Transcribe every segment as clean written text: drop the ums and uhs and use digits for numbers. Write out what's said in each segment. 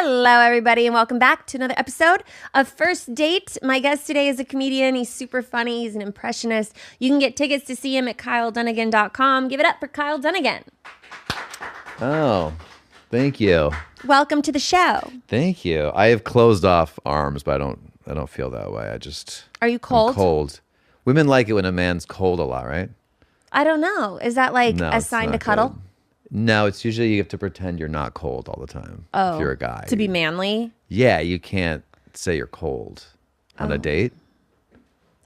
Hello, everybody, and welcome back to another episode of First Date. My guest today is a comedian. He's super funny. He's an impressionist. You can get tickets to see him at KyleDunnigan.com. Give it up for Kyle Dunnigan. Oh, thank you. Welcome to the show. Thank you. I have closed off arms, but I don't feel that way. Are you cold? I'm cold. Women like it when a man's cold a lot, right? I don't know. Is that like a sign to cuddle? Good. No, it's usually you have to pretend you're not cold all the time. Oh, if you're a guy. To be manly? Yeah, you can't say you're cold on a date.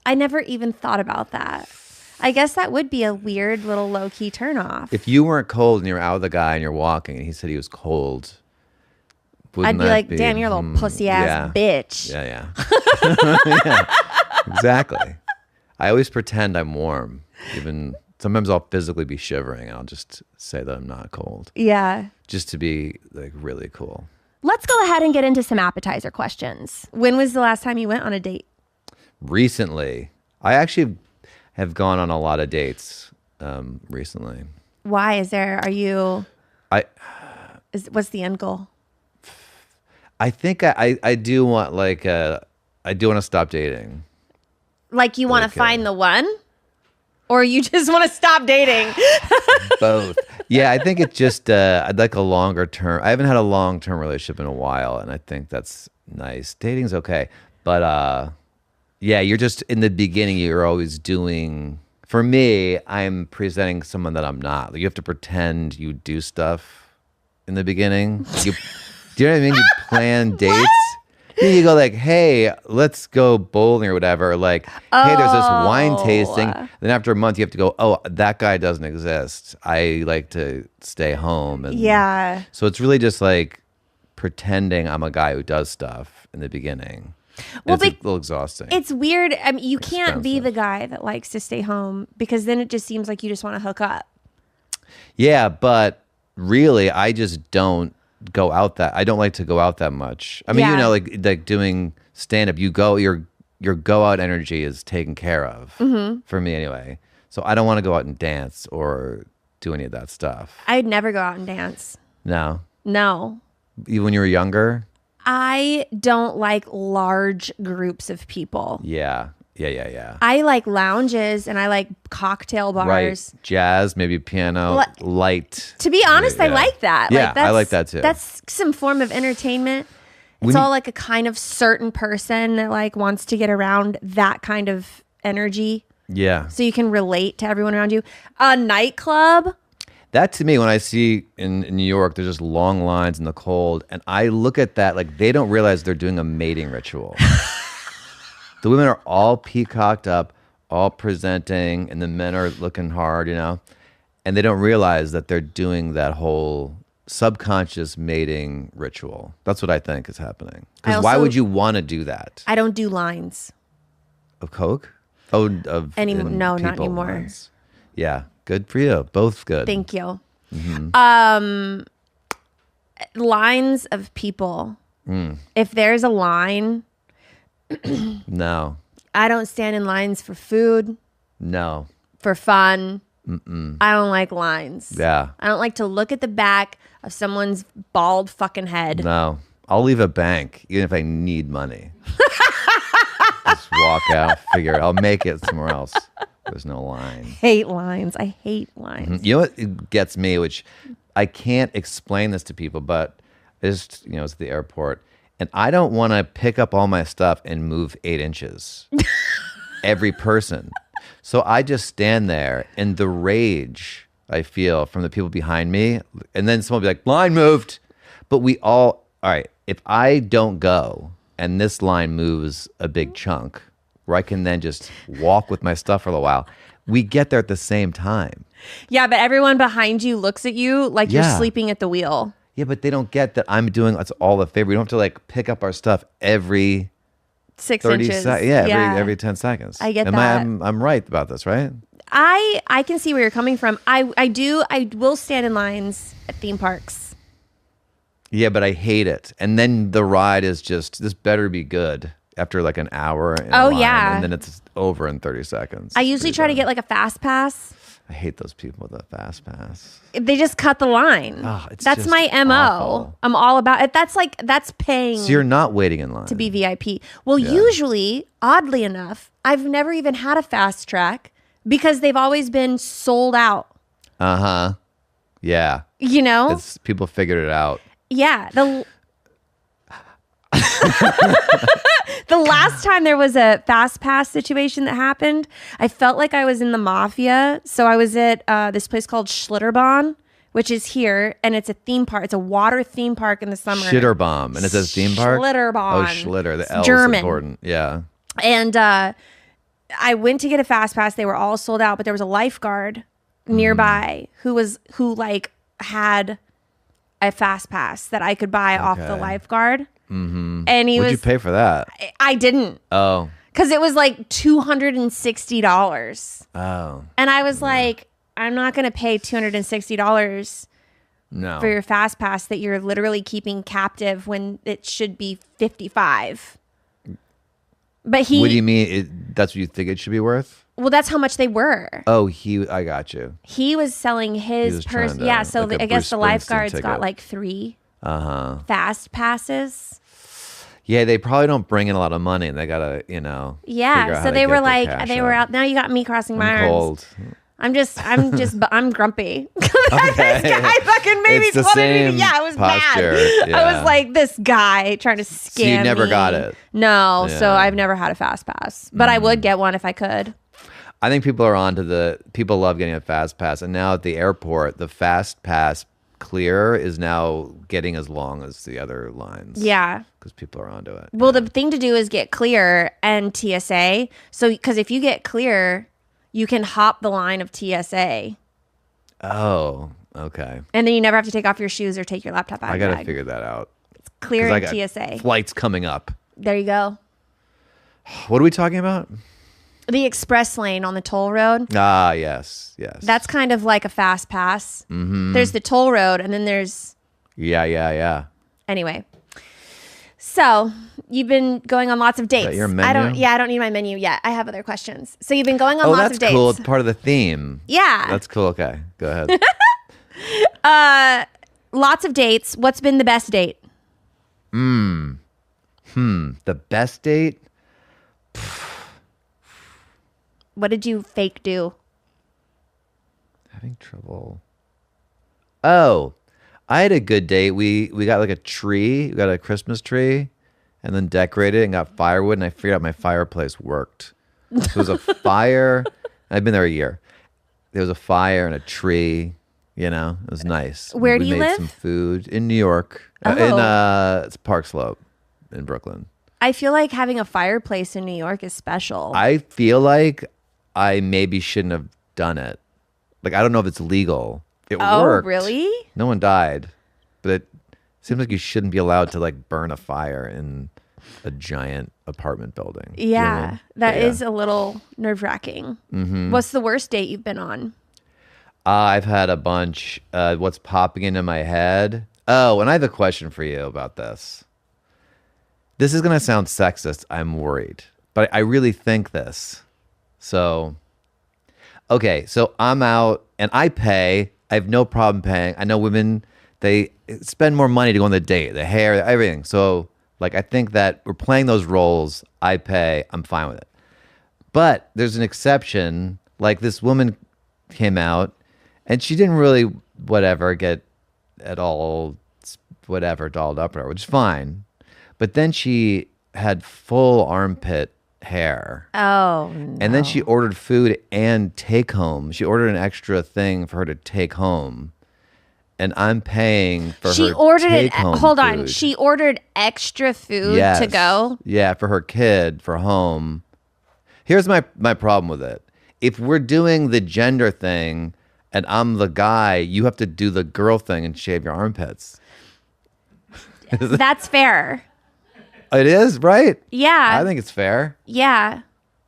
I never even thought about that. I guess that would be a weird little low-key turnoff. If you weren't cold and you're out with a guy and you're walking and he said he was cold, I'd be like, damn, you're a little pussy-ass bitch. Yeah. Yeah, exactly. I always pretend I'm warm. Even sometimes I'll physically be shivering and I'll just say that I'm not cold. Yeah. Just to be like really cool. Let's go ahead and get into some appetizer questions. When was the last time you went on a date? Recently. I actually have gone on a lot of dates recently. Why? What's the end goal? I think I do want I do want to stop dating. Like you want to find the one? Or you just want to stop dating? Both. Yeah, I think it's just I'd like a longer term. I haven't had a long-term relationship in a while, and I think that's nice. Dating's okay. But yeah, you're just in the beginning, you're always doing, for me, I'm presenting someone that I'm not. Like, you have to pretend you do stuff in the beginning. Do you know what I mean? You plan dates. Then you go like, hey, let's go bowling or whatever. Like, hey, there's this wine tasting. Then after a month, you have to go, oh, that guy doesn't exist. I like to stay home. And yeah. So it's really just like pretending I'm a guy who does stuff in the beginning. Well, it's a little exhausting. It's weird. I mean, you can't be the guy that likes to stay home because then it just seems like you just want to hook up. Yeah, but really, I just don't go out I don't like to go out that much. I mean, you know, like doing stand-up, your go out energy is taken care of for me anyway. So I don't want to go out and dance or do any of that stuff. I'd never go out and dance. No. Even when you were younger? I don't like large groups of people. Yeah. I like lounges and I like cocktail bars. Right. Jazz, maybe piano, light. To be honest, I like that. Yeah, I like that too. That's some form of entertainment. It's all like a kind of certain person that like wants to get around that kind of energy. Yeah. So you can relate to everyone around you. A nightclub. That to me, when I see in New York, there's just long lines in the cold. And I look at that like they don't realize they're doing a mating ritual. The women are all peacocked up, all presenting, and the men are looking hard, you know? And they don't realize that they're doing that whole subconscious mating ritual. That's what I think is happening. Because why would you want to do that? I don't do lines. Of coke? Oh, no, not anymore. Lines. Yeah, good for you. Both good. Thank you. Mm-hmm. Lines of people. If there's a line... No. I don't stand in lines for food. No. For fun. I don't like lines. Yeah. I don't like to look at the back of someone's bald fucking head. No. I'll leave a bank even if I need money. Just walk out, figure it. I'll make it somewhere else. There's no line. Hate lines. I hate lines. You know what gets me, which I can't explain this to people, but it's, you know, it's the airport. And I don't want to pick up all my stuff and move 8 inches. Every person. So I just stand there and the rage I feel from the people behind me. And then someone will be like, line moved. But all right, if I don't go and this line moves a big chunk where I can then just walk with my stuff for a little while, we get there at the same time. Yeah, but everyone behind you looks at you like you're sleeping at the wheel. Yeah, but they don't get that I'm doing that's all a favor. We don't have to like pick up our stuff every 6 inches. Every 10 seconds. I get that. I'm right about this, right? I can see where you're coming from. I will stand in lines at theme parks. Yeah, but I hate it. And then the ride is just, this better be good after like an hour. And then it's over in 30 seconds. I usually try to get like a fast pass. I hate those people with a fast pass. They just cut the line. Oh, it's that's just my MO. awful. I'm all about it. That's paying So you're not waiting in line to be VIP. Well, usually, oddly enough, I've never even had a fast track because they've always been sold out. Uh-huh. Yeah. You know? It's people figured it out. Yeah. The last time there was a fast pass situation that happened, I felt like I was in the mafia. So I was at this place called Schlitterbahn, which is here, and it's a theme park. It's a water theme park in the summer. Shitterbomb. And it says theme park? Schlitterbahn. Oh, Schlitter. The L German. is important. Yeah. And I went to get a fast pass. They were all sold out, but there was a lifeguard nearby who had a fast pass that I could buy off the lifeguard. Mm-hmm. And What'd you pay for that? I didn't. Oh. Because it was like $260. Oh. And I was like, I'm not going to pay $260 for your fast pass that you're literally keeping captive when it should be $55. But What do you mean? That's what you think it should be worth? Well, that's how much they were. Oh, I got you. He was selling his person. Yeah, so like I guess Bruce the lifeguards Springsteen got ticket. like 3 fast passes. Yeah, they probably don't bring in a lot of money, and they gotta, figure out Yeah, how so to they get were their like, cash they were up. out. Now you got me crossing my arms. Cold. I'm grumpy. This guy fucking made me It's the wanted me to- same Yeah, I was posture, mad. I yeah. was like, this guy trying to scam me. So you never got it? No, so Yeah. I've never had a fast pass, but I would get one if I could. I think people are people love getting a fast pass, and now at the airport, the fast pass clear is now getting as long as the other lines. Yeah. Because people are onto it. Well, the thing to do is get clear and TSA. So, because if you get clear, you can hop the line of TSA. Oh, okay. And then you never have to take off your shoes or take your laptop out I of your got to bag. figure that out. It's clear 'Cause I and got TSA. flights coming up. There you go. What are we talking about? The express lane on the toll road. Ah, yes. That's kind of like a fast pass. Mm-hmm. There's the toll road, and then there's... Yeah. Anyway. So, you've been going on lots of dates. Is that your menu? I don't need my menu yet. I have other questions. So, you've been going on Oh, lots of dates. that's cool. It's part of the theme. Yeah. That's cool. Okay, go ahead. Lots of dates. What's been the best date? The best date? What did you fake do? Having trouble. Oh, I had a good date. We got like a tree. We got a Christmas tree, and then decorated and got firewood. And I figured out my fireplace worked. So it was a fire. I've been there a year. There was a fire and a tree. It was nice. Where do you We made live? some food in New York. It's Park Slope in Brooklyn. I feel like having a fireplace in New York is special. I feel like I maybe shouldn't have done it. Like, I don't know if it's legal. It worked. Oh, really? No one died. But it seems like you shouldn't be allowed to like burn a fire in a giant apartment building. Yeah, You know what I mean? that is a little nerve-wracking. Mm-hmm. What's the worst date you've been on? I've had a bunch. What's popping into my head? Oh, and I have a question for you about this. This is going to sound sexist. I'm worried. But I really think this. So, okay. So I'm out and I pay. I have no problem paying. I know women, they spend more money to go on the date, the hair, everything. So, like, I think that we're playing those roles. I pay. I'm fine with it. But there's an exception. Like, this woman came out and she didn't really, get at all, dolled up her, which is fine. But then she had full armpit hair. Oh, no. And then she ordered food and take home. She ordered an extra thing for her to take home. And I'm paying for She her ordered take it. home Hold on. food. She ordered extra food Yes. to go. Yeah, for her kid, for home. Here's my problem with it. If we're doing the gender thing and I'm the guy, you have to do the girl thing and shave your armpits. That's fair. It is, right? Yeah. I think it's fair. Yeah.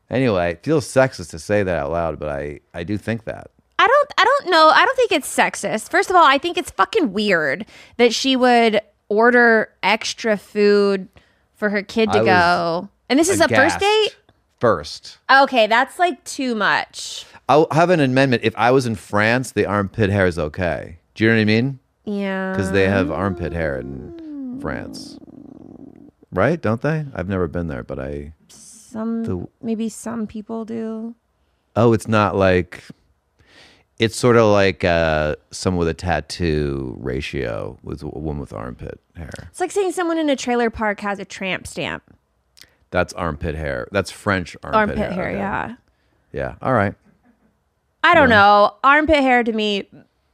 Anyway, it feels sexist to say that out loud, but I do think that. I don't know. I don't think it's sexist. First of all, I think it's fucking weird that she would order extra food for her kid to I was go. And this is a first aghast. date? first. Okay, that's like too much. I'll have an amendment. If I was in France, the armpit hair is okay. Do you know what I mean? Yeah. Because they have armpit hair in France. Right? Don't they? I've never been there, but maybe some people do. Oh, it's not like... It's sort of like someone with a tattoo ratio with a woman with armpit hair. It's like saying someone in a trailer park has a tramp stamp. That's armpit hair. That's French armpit hair. Okay. Yeah. Yeah. All right. I don't know. Armpit hair to me,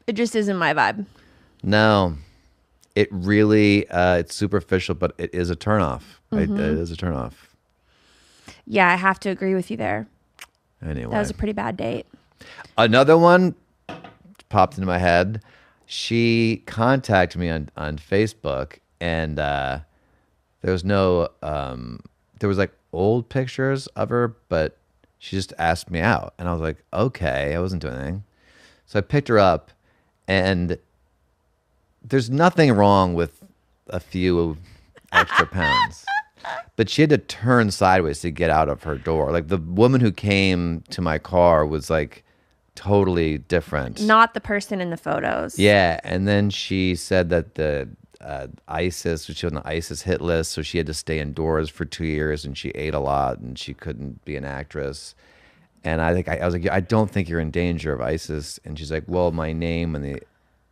it just isn't my vibe. No. It really, it's superficial, but it is a turnoff. It is a turnoff. Yeah, I have to agree with you there. Anyway. That was a pretty bad date. Another one popped into my head. She contacted me on Facebook, and there was like old pictures of her, but she just asked me out. And I was like, okay, I wasn't doing anything. So I picked her up, and there's nothing wrong with a few extra pounds. But she had to turn sideways to get out of her door. Like the woman who came to my car was like totally different. Not the person in the photos. Yeah. And then she said that the ISIS, she was on the ISIS hit list, so she had to stay indoors for 2 years, and she ate a lot, and she couldn't be an actress. And I was like, I don't think you're in danger of ISIS. And she's like, well, my name and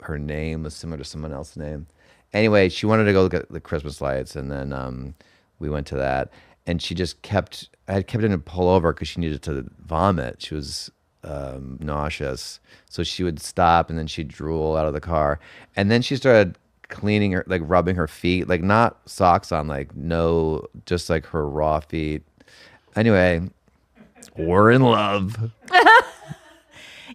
her name was similar to someone else's name. Anyway, she wanted to go look at the Christmas lights, and then we went to that. And she just I had kept her to pull over because she needed to vomit. She was nauseous. So she would stop, and then she'd drool out of the car. And then she started cleaning her, like rubbing her feet, like not socks on, like no, just like her raw feet. Anyway, we're in love.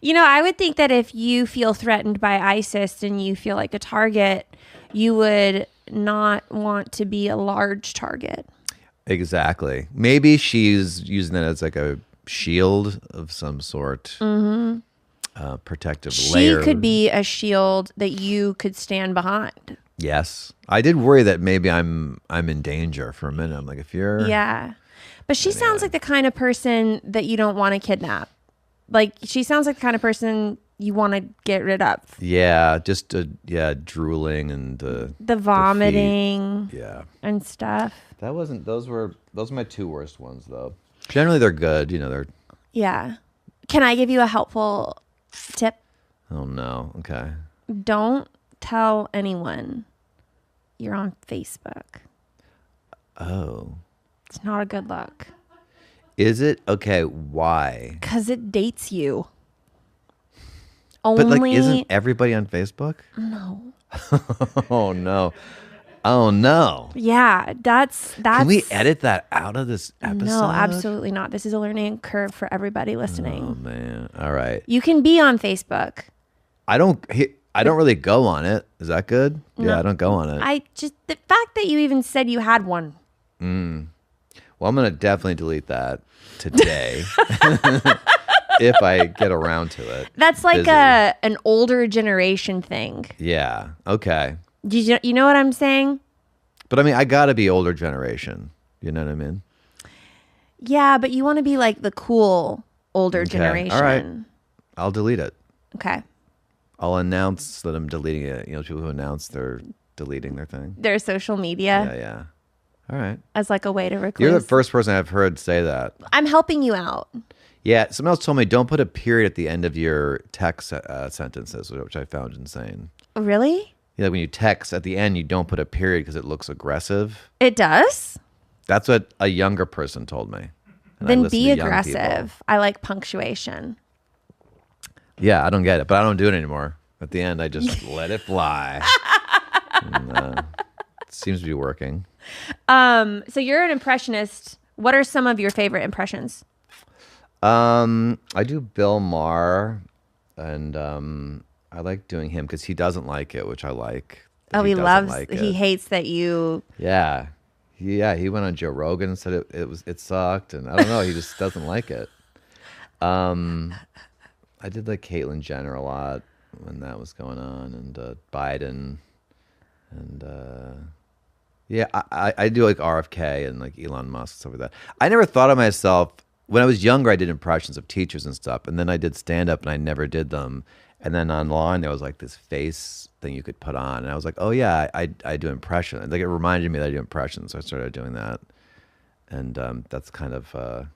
You know, I would think that if you feel threatened by ISIS and you feel like a target, you would not want to be a large target. Exactly. Maybe she's using it as like a shield of some sort. Protective layer. She could be a shield that you could stand behind. Yes. I did worry that maybe I'm in danger for a minute. I'm like, if you're... Yeah. But she sounds like the kind of person that you don't want to kidnap. Like, she sounds like the kind of person you want to get rid of. Yeah, just drooling and the vomiting, and stuff. Those were my two worst ones though. Generally, they're good. You know, they're. Yeah. Can I give you a helpful tip? Oh no. Okay. Don't tell anyone you're on Facebook. Oh. It's not a good look. Is it? Okay. Why? Because it dates you. But like, isn't everybody on Facebook? No. Oh no. Oh no. Yeah, that's. Can we edit that out of this episode? No, absolutely not. This is a learning curve for everybody listening. Oh man. All right. You can be on Facebook. I don't really go on it. Is that good? No. Yeah, I don't go on it. The fact that you even said you had one. Well, I'm gonna definitely delete that today. If I get around to it. That's like an older generation thing. Yeah. Okay. You know what I'm saying? But I mean, I gotta be older generation. You know what I mean? Yeah, but you want to be like the cool older generation. All right. I'll delete it. Okay. I'll announce that I'm deleting it. You know, people who announce they're deleting their thing. Their social media. Yeah. All right. As like a way to recluse. You're the first person I've heard say that. I'm helping you out. Yeah, someone else told me don't put a period at the end of your text sentences, which I found insane. Really? Yeah, when you text at the end, you don't put a period because it looks aggressive. It does? That's what a younger person told me. And then be aggressive. I like punctuation. Yeah, I don't get it, but I don't do it anymore. At the end, I just let it fly. And, it seems to be working. So you're an impressionist. What are some of your favorite impressions? I do Bill Maher, and I like doing him because he doesn't like it, which I like. Oh, he hates that you. Yeah. He went on Joe Rogan and said it sucked, and I don't know, he just doesn't like it. I did like Caitlyn Jenner a lot when that was going on, and Biden, and I do like RFK and like Elon Musk, stuff like that. I never thought of myself when I was younger, I did impressions of teachers and stuff. And then I did stand up and I never did them. And then online, there was like this face thing you could put on. And I was like, oh, yeah, I do impressions. Like it reminded me that I do impressions. So I started doing that. And that's kind of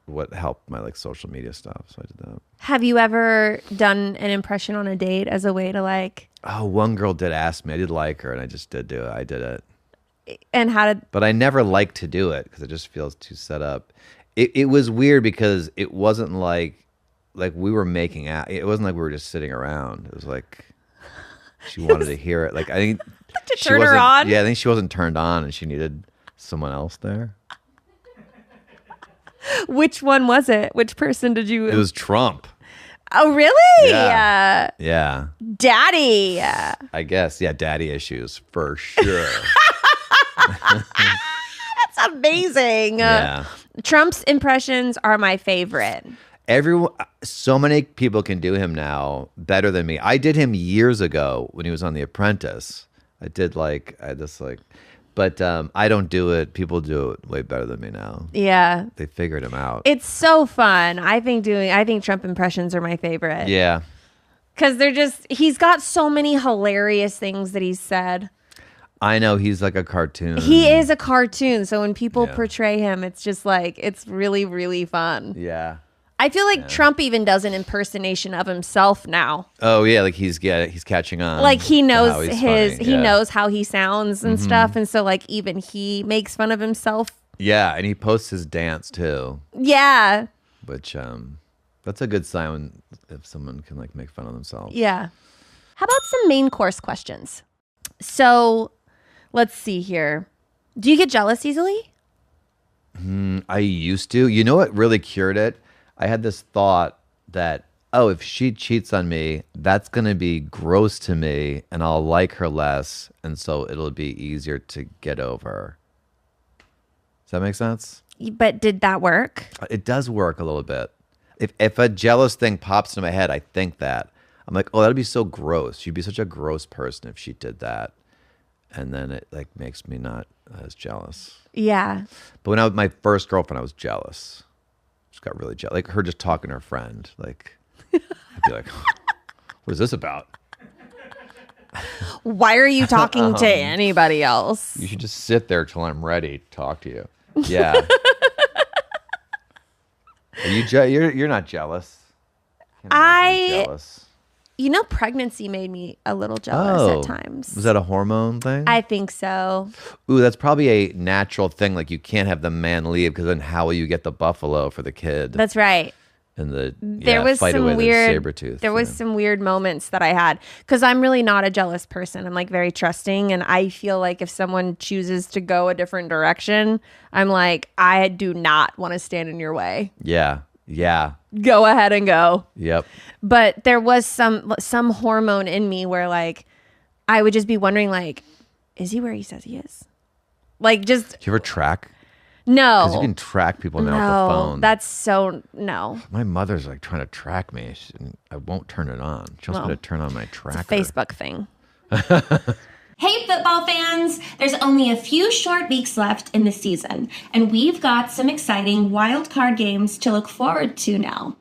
what helped my like social media stuff. So I did that. Have you ever done an impression on a date as a way to like... Oh, one girl did ask me. I did like her and I just did do it. I did it. And how did... But I never liked to do it because it just feels too set up. It was weird because it wasn't like we were making out. It wasn't like we were just sitting around. It was like she wanted to hear it. Like I think to turn her on? Yeah, I think she wasn't turned on and she needed someone else there. Which one was it? Which person did you... It was Trump. Oh, really? Yeah. Yeah. Daddy. I guess. Yeah, daddy issues for sure. That's amazing. Yeah. Trump's impressions are my favorite. So many people can do him now better than me. I did him years ago when he was on The Apprentice. But I don't do it. People do it way better than me now. Yeah. They figured him out. It's so fun. I think Trump impressions are my favorite. Yeah. Because he's got so many hilarious things that he's said. I know, he's like a cartoon. He is a cartoon. So when people portray him, it's just like, it's really, really fun. Yeah. I feel like Trump even does an impersonation of himself now. Oh yeah, like he's catching on. Like he knows he knows how he sounds and stuff, and so like even he makes fun of himself. Yeah, and he posts his dance too. Yeah. Which that's a good sign if someone can like make fun of themselves. Yeah. How about some main course questions? So, let's see here. Do you get jealous easily? I used to. You know what really cured it? I had this thought that, oh, if she cheats on me, that's going to be gross to me and I'll like her less. And so it'll be easier to get over. Does that make sense? But did that work? It does work a little bit. If a jealous thing pops into my head, I think that. I'm like, oh, that'd be so gross. She'd be such a gross person if she did that. And then it like makes me not as jealous. Yeah. But when I was my first girlfriend, I was jealous. Just got really jealous. Like her just talking to her friend. Like, I'd be like, what is this about? Why are you talking to anybody else? You should just sit there till I'm ready to talk to you. Yeah. Are you you're not jealous. Jealous. You know, pregnancy made me a little jealous at times. Was that a hormone thing? I think so. Ooh, that's probably a natural thing. Like you can't have the man leave because then how will you get the buffalo for the kid? That's right. And there was fight some away weird the saber tooth. There was some weird moments that I had because I'm really not a jealous person. I'm like very trusting, and I feel like if someone chooses to go a different direction, I'm like, I do not want to stand in your way. Yeah. Yeah. Go ahead and go. Yep. But there was some hormone in me where like I would just be wondering like, is he where he says he is? Like just. Do you ever track? No. Because you can track people now with the phone. That's so no. My mother's like trying to track me. I won't turn it on. She wants me to turn on my tracker. It's a Facebook thing. Hey football fans! There's only a few short weeks left in the season, and we've got some exciting wild card games to look forward to now.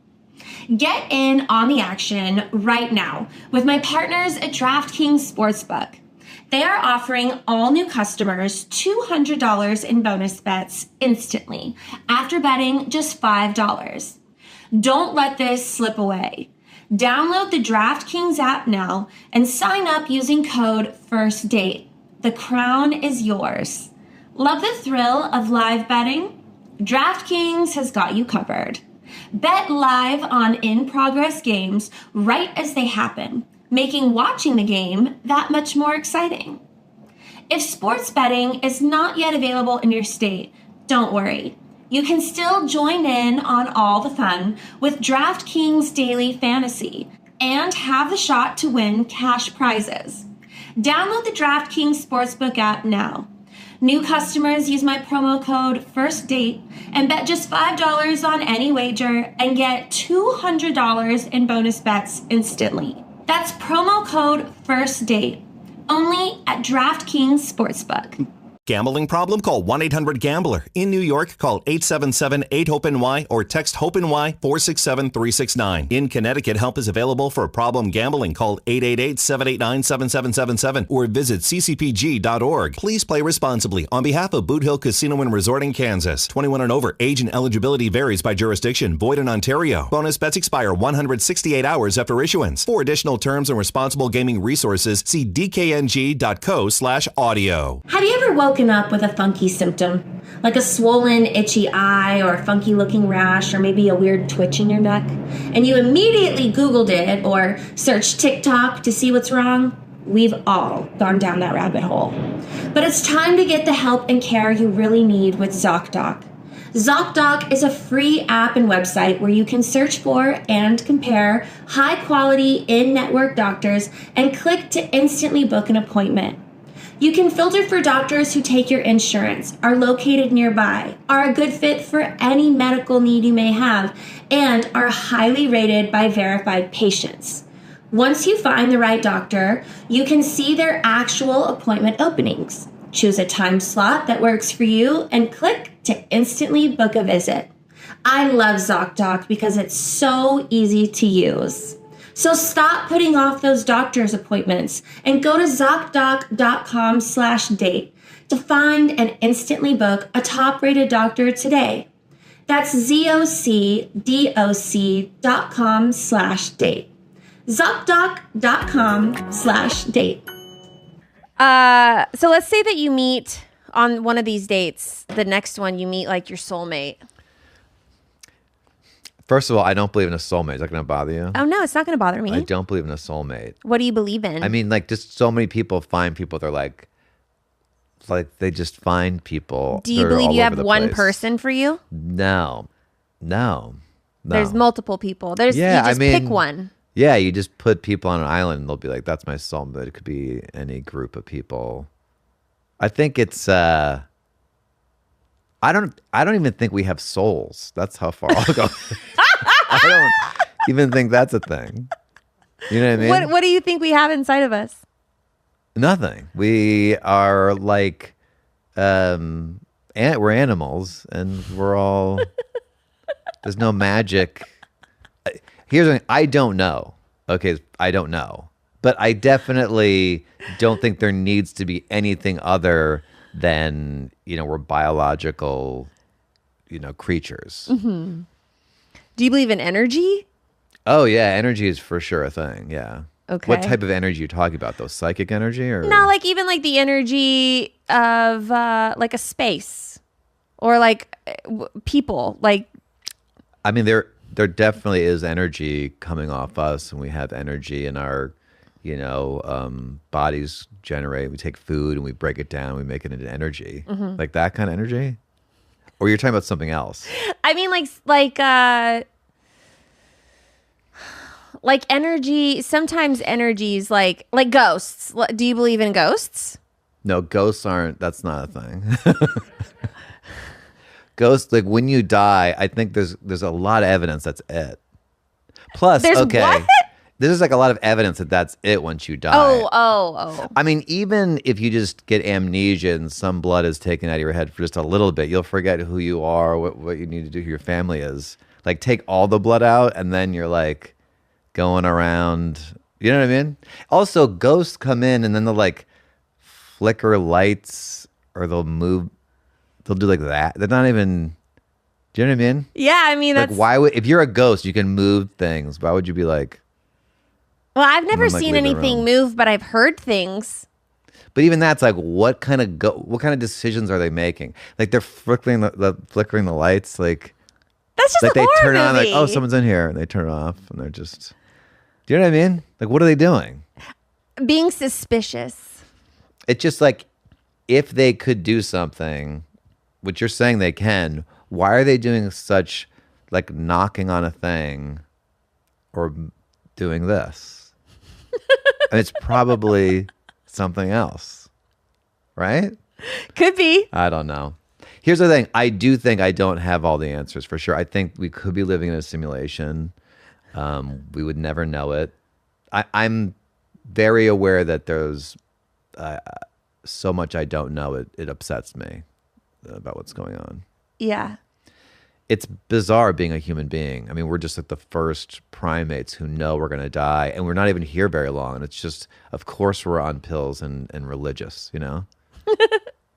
Get in on the action right now with my partners at DraftKings Sportsbook. They are offering all new customers $200 in bonus bets instantly after betting just $5. Don't let this slip away. Download the DraftKings app now and sign up using code FIRSTDATE. The crown is yours. Love the thrill of live betting? DraftKings has got you covered. Bet live on in-progress games right as they happen, making watching the game that much more exciting. If sports betting is not yet available in your state, don't worry. You can still join in on all the fun with DraftKings Daily Fantasy and have the shot to win cash prizes. Download the DraftKings Sportsbook app now. New customers use my promo code FIRSTDATE and bet just $5 on any wager and get $200 in bonus bets instantly. That's promo code FIRSTDATE, only at DraftKings Sportsbook. Gambling problem? Call 1-800-GAMBLER. In New York, call 877-8-HOPE-NY or text HOPE-NY 467-369. In Connecticut, help is available for problem gambling. Call 888-789-7777 or visit ccpg.org. Please play responsibly on behalf of Boot Hill Casino and Resort in Kansas. 21 and over. Age and eligibility varies by jurisdiction. Void in Ontario. Bonus bets expire 168 hours after issuance. For additional terms and responsible gaming resources, see dkng.co/audio. Have you ever woken up with a funky symptom? Like a swollen, itchy eye or a funky looking rash or maybe a weird twitch in your neck? And you immediately Googled it or searched TikTok to see what's wrong? We've all gone down that rabbit hole. But it's time to get the help and care you really need with ZocDoc. ZocDoc is a free app and website where you can search for and compare high-quality in-network doctors and click to instantly book an appointment. You can filter for doctors who take your insurance, are located nearby, are a good fit for any medical need you may have, and are highly rated by verified patients. Once you find the right doctor, you can see their actual appointment openings. Choose a time slot that works for you and click to instantly book a visit. I love ZocDoc because it's so easy to use. So stop putting off those doctor's appointments and go to ZocDoc.com/date to find and instantly book a top-rated doctor today. That's ZocDoc.com/date. ZocDoc.com/date. So let's say that you meet on one of these dates. The next one, you meet like your soulmate. First of all, I don't believe in a soulmate. Is that going to bother you? Oh, no, it's not going to bother me. I don't believe in a soulmate. What do you believe in? I mean, like, just so many people find people. They're like they just find people. Do you believe you have one person for you? No. There's multiple people. You just pick one. Yeah, you just put people on an island and they'll be like, that's my soulmate. It could be any group of people. I think it's I don't even think we have souls. That's how far I'll go. I don't even think that's a thing. You know what I mean? What do you think we have inside of us? Nothing. We are like we're animals and we're all there's no magic. Here's the thing, I don't know. Okay, I don't know. But I definitely don't think there needs to be anything other than, we're biological, creatures. Mm-hmm. Do you believe in energy? Oh, yeah. Energy is for sure a thing. Yeah. Okay. What type of energy are you talking about, though? Psychic energy? Or No, like even like the energy of like a space or like people. Like, I mean, there definitely is energy coming off us, and we have energy in our, bodies generate. We take food and we break it down. We make it into energy, like that kind of energy. Or you're talking about something else? I mean, like energy. Sometimes energies like ghosts. Do you believe in ghosts? No, ghosts aren't. That's not a thing. Ghosts, like when you die, I think there's a lot of evidence that's it. Plus, there's okay, what? There's like a lot of evidence that that's it once you die. Oh. I mean, even if you just get amnesia and some blood is taken out of your head for just a little bit, you'll forget who you are, what you need to do, who your family is. Like take all the blood out and then you're like going around. You know what I mean? Also, ghosts come in and then they'll like flicker lights or they'll move. They'll do like that. They're not even. Do you know what I mean? Yeah, I mean like that's. Why would if you're a ghost, you can move things. Why would you be like? Well, I've never seen anything move, but I've heard things. But even that's like, what kind of decisions are they making? Like they're flickering the lights. Like that's just like a horror they turn movie. on like, oh, someone's in here, and they turn it off, and they're just. Do you know what I mean? Like, what are they doing? Being suspicious. It's just like, if they could do something, which you're saying they can, why are they doing such like knocking on a thing or doing this? And it's probably something else, right? Could be. I don't know. Here's the thing. I do think I don't have all the answers for sure. I think we could be living in a simulation. We would never know it. I'm very aware that there's so much I don't know, it upsets me about what's going on. Yeah. It's bizarre being a human being. I mean, we're just like the first primates who know we're going to die, and we're not even here very long. And it's just, of course, we're on pills and religious, you know?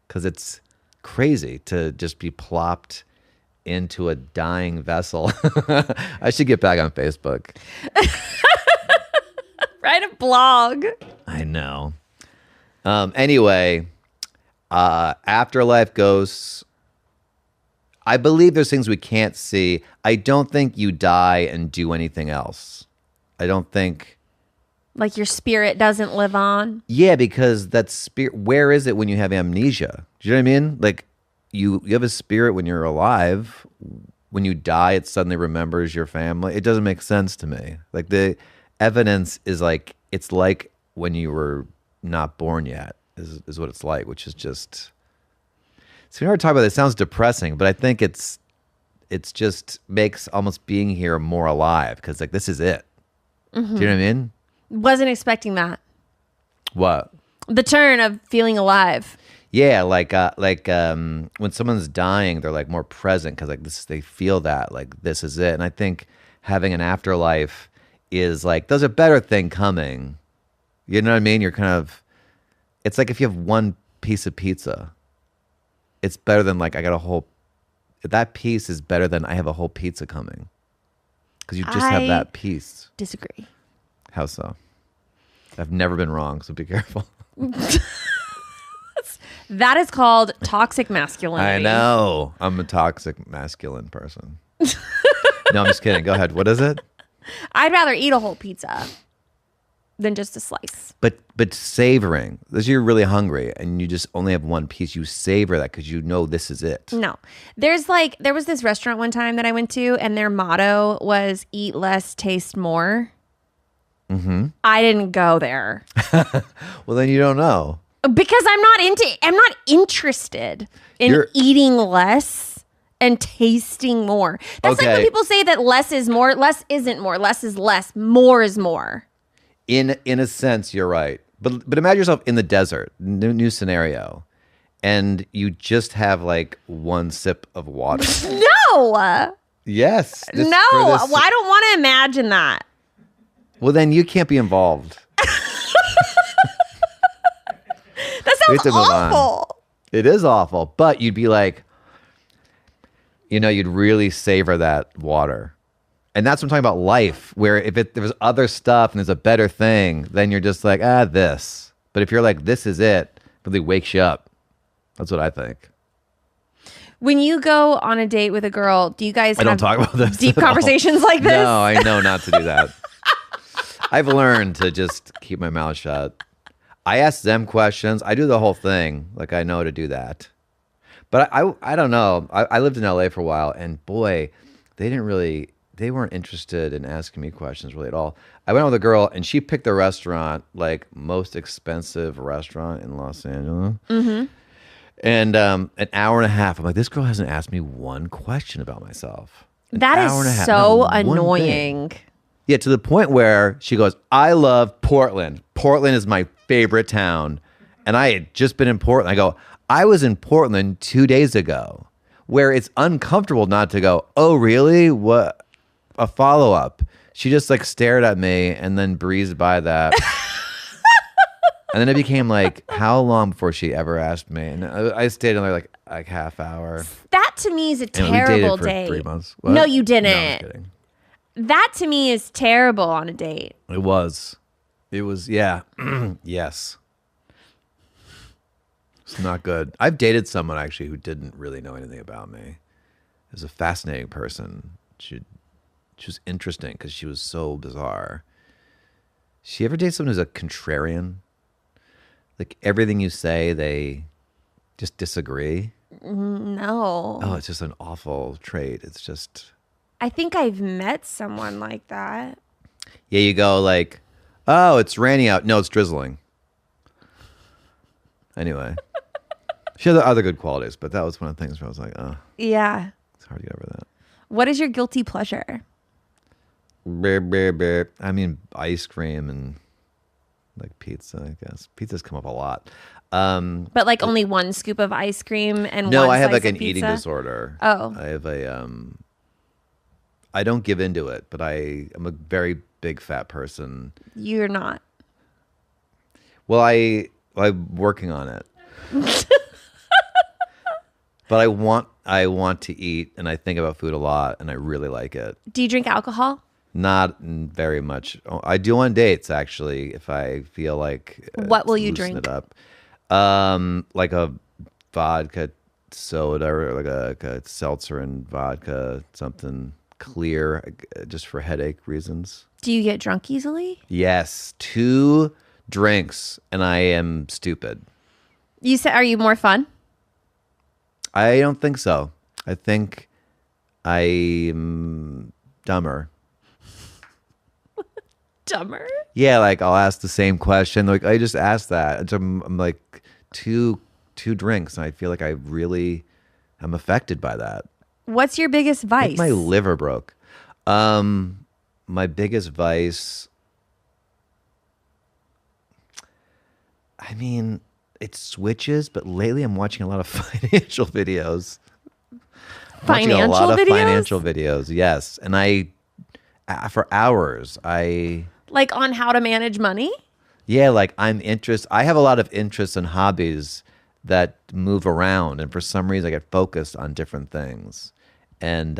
Because it's crazy to just be plopped into a dying vessel. I should get back on Facebook. Write a blog. I know. Anyway, afterlife ghosts. I believe there's things we can't see. I don't think you die and do anything else. I don't think. Like your spirit doesn't live on. Yeah, because that spirit, where is it when you have amnesia? Do you know what I mean? Like you have a spirit when you're alive. When you die, it suddenly remembers your family. It doesn't make sense to me. Like the evidence is like, it's like when you were not born yet is what it's like, which is just, so when I talk about it sounds depressing, but I think it's just makes almost being here more alive because like this is it. Mm-hmm. Do you know what I mean? Wasn't expecting that. What? The turn of feeling alive. Yeah, like when someone's dying, they're like more present because like this, they feel that like this is it. And I think having an afterlife is like there's a better thing coming. You know what I mean? You're kind of, it's like if you have one piece of pizza, it's better than like I got a whole, that piece is better than I have a whole pizza coming. Because you just have that piece. Disagree. How so? I've never been wrong, so be careful. That is called toxic masculinity. I know. I'm a toxic masculine person. No, I'm just kidding. Go ahead. What is it? I'd rather eat a whole pizza than just a slice. But savoring. This you're really hungry and you just only have one piece. You savor that because you know this is it. No. There was this restaurant one time that I went to and their motto was eat less, taste more. Mm-hmm. I didn't go there. Well, then you don't know. Because I'm not interested in eating less and tasting more. That's like when people say that less is more. Less isn't more. Less is less. More is more. In a sense, you're right. But imagine yourself in the desert, new scenario, and you just have like one sip of water. No. Yes. No. Well, I don't want to imagine that. Well, then you can't be involved. That sounds awful. It is awful, but you'd be like, you'd really savor that water. And that's what I'm talking about life, where if there was other stuff and there's a better thing, then you're just like, this. But if you're like, this is it, it really wakes you up. That's what I think. When you go on a date with a girl, do you guys don't talk about this deep conversations like this? No, I know not to do that. I've learned to just keep my mouth shut. I ask them questions. I do the whole thing. Like I know to do that. But I don't know. I lived in LA for a while and boy, they weren't interested in asking me questions really at all. I went out with a girl and she picked the restaurant, like most expensive restaurant in Los Angeles. Mm-hmm. And an hour and a half, I'm like, this girl hasn't asked me one question about myself. That is so annoying. Yeah, to the point where she goes, I love Portland. Portland is my favorite town. And I had just been in Portland. I go, I was in Portland 2 days ago, where it's uncomfortable not to go, oh, really? What? A follow-up. She just like stared at me and then breezed by that. And then it became like, how long before she ever asked me? And I stayed in there like half hour. That to me is a terrible date. date. 3 months. What? No, you didn't. No, I'm kidding. That to me is terrible on a date. It was, yeah. Yes. It's not good. I've dated someone actually who didn't really know anything about me. It was a fascinating person. She was interesting because she was so bizarre. She ever date someone who's a contrarian? Like everything you say, they just disagree? No. Oh, it's just an awful trait. It's just... I think I've met someone like that. Yeah, you go like, oh, it's raining out. No, it's drizzling. Anyway. She had other good qualities, but that was one of the things where I was like, oh. Yeah. It's hard to get over that. What is your guilty pleasure? I mean, ice cream and like pizza, I guess. Pizza's come up a lot. But like only one scoop of ice cream and No, one I have slice like of an eating pizza? disorder. Oh. I have a I don't give into it, but I'm a very big fat person. You're not. Well, I'm working on it. But I want to eat, and I think about food a lot, and I really like it. Do you drink alcohol? Not very much. I do on dates, actually, if I feel like What will you loosen drink? it up. Like a vodka soda or like a seltzer and vodka, something clear, just for headache reasons. Do you get drunk easily? Yes, 2 drinks, and I am stupid. You said, are you more fun? I don't think so. I think I'm dumber. Dumber? Yeah, like I'll ask the same question. Like I just asked that. I'm like two drinks, and I feel like I really am affected by that. What's your biggest I vice? think my liver broke. My biggest vice. I mean, it switches, but lately I'm watching a lot of financial videos. Watching a lot of financial videos, yes. And for hours, Like on how to manage money? yeah, like I have a lot of interests and hobbies that move around. And for some reason, I get focused on different things. And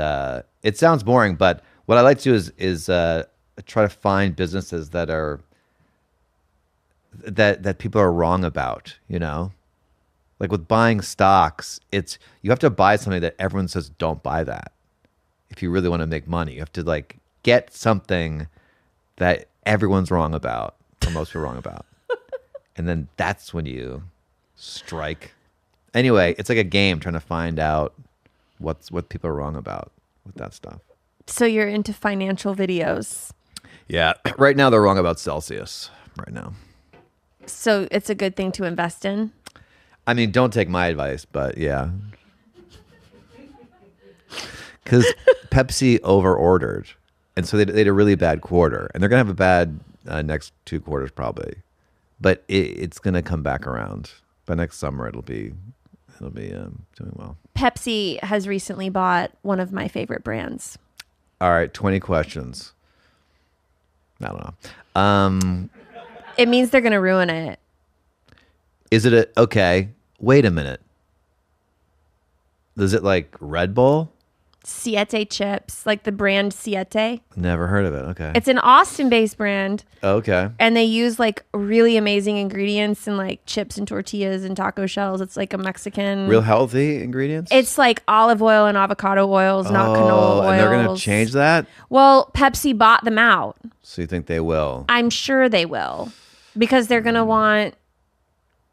it sounds boring, but what I like to do is try to find businesses that are, that people are wrong about, you know? Like with buying stocks, you have to buy something that everyone says don't buy that. If you really want to make money, you have to like get something that everyone's wrong about, or most people are wrong about. And then that's when you strike. Anyway, it's like a game trying to find out what people are wrong about with that stuff. So you're into financial videos. Yeah. Right now they're wrong about Celsius. Right now. So it's a good thing to invest in. I mean, don't take my advice, but yeah. Because Pepsi over-ordered. And so they had a really bad quarter. And they're going to have a bad next 2 quarters probably. But it's going to come back around. By next summer, it'll be doing well. Pepsi has recently bought one of my favorite brands. All right, 20 questions. I don't know. It means they're going to ruin it. Is it okay, wait a minute. Is it like Red Bull? Siete chips, like the brand Siete. Never heard of it. Okay. It's an Austin-based brand, Okay. and they use like really amazing ingredients and like chips and tortillas and taco shells. It's like a Mexican. Real healthy ingredients? It's like olive oil and avocado oils, not canola oils. And they're going to change that? Well, Pepsi bought them out. So you think they will? I'm sure they will, because they're gonna want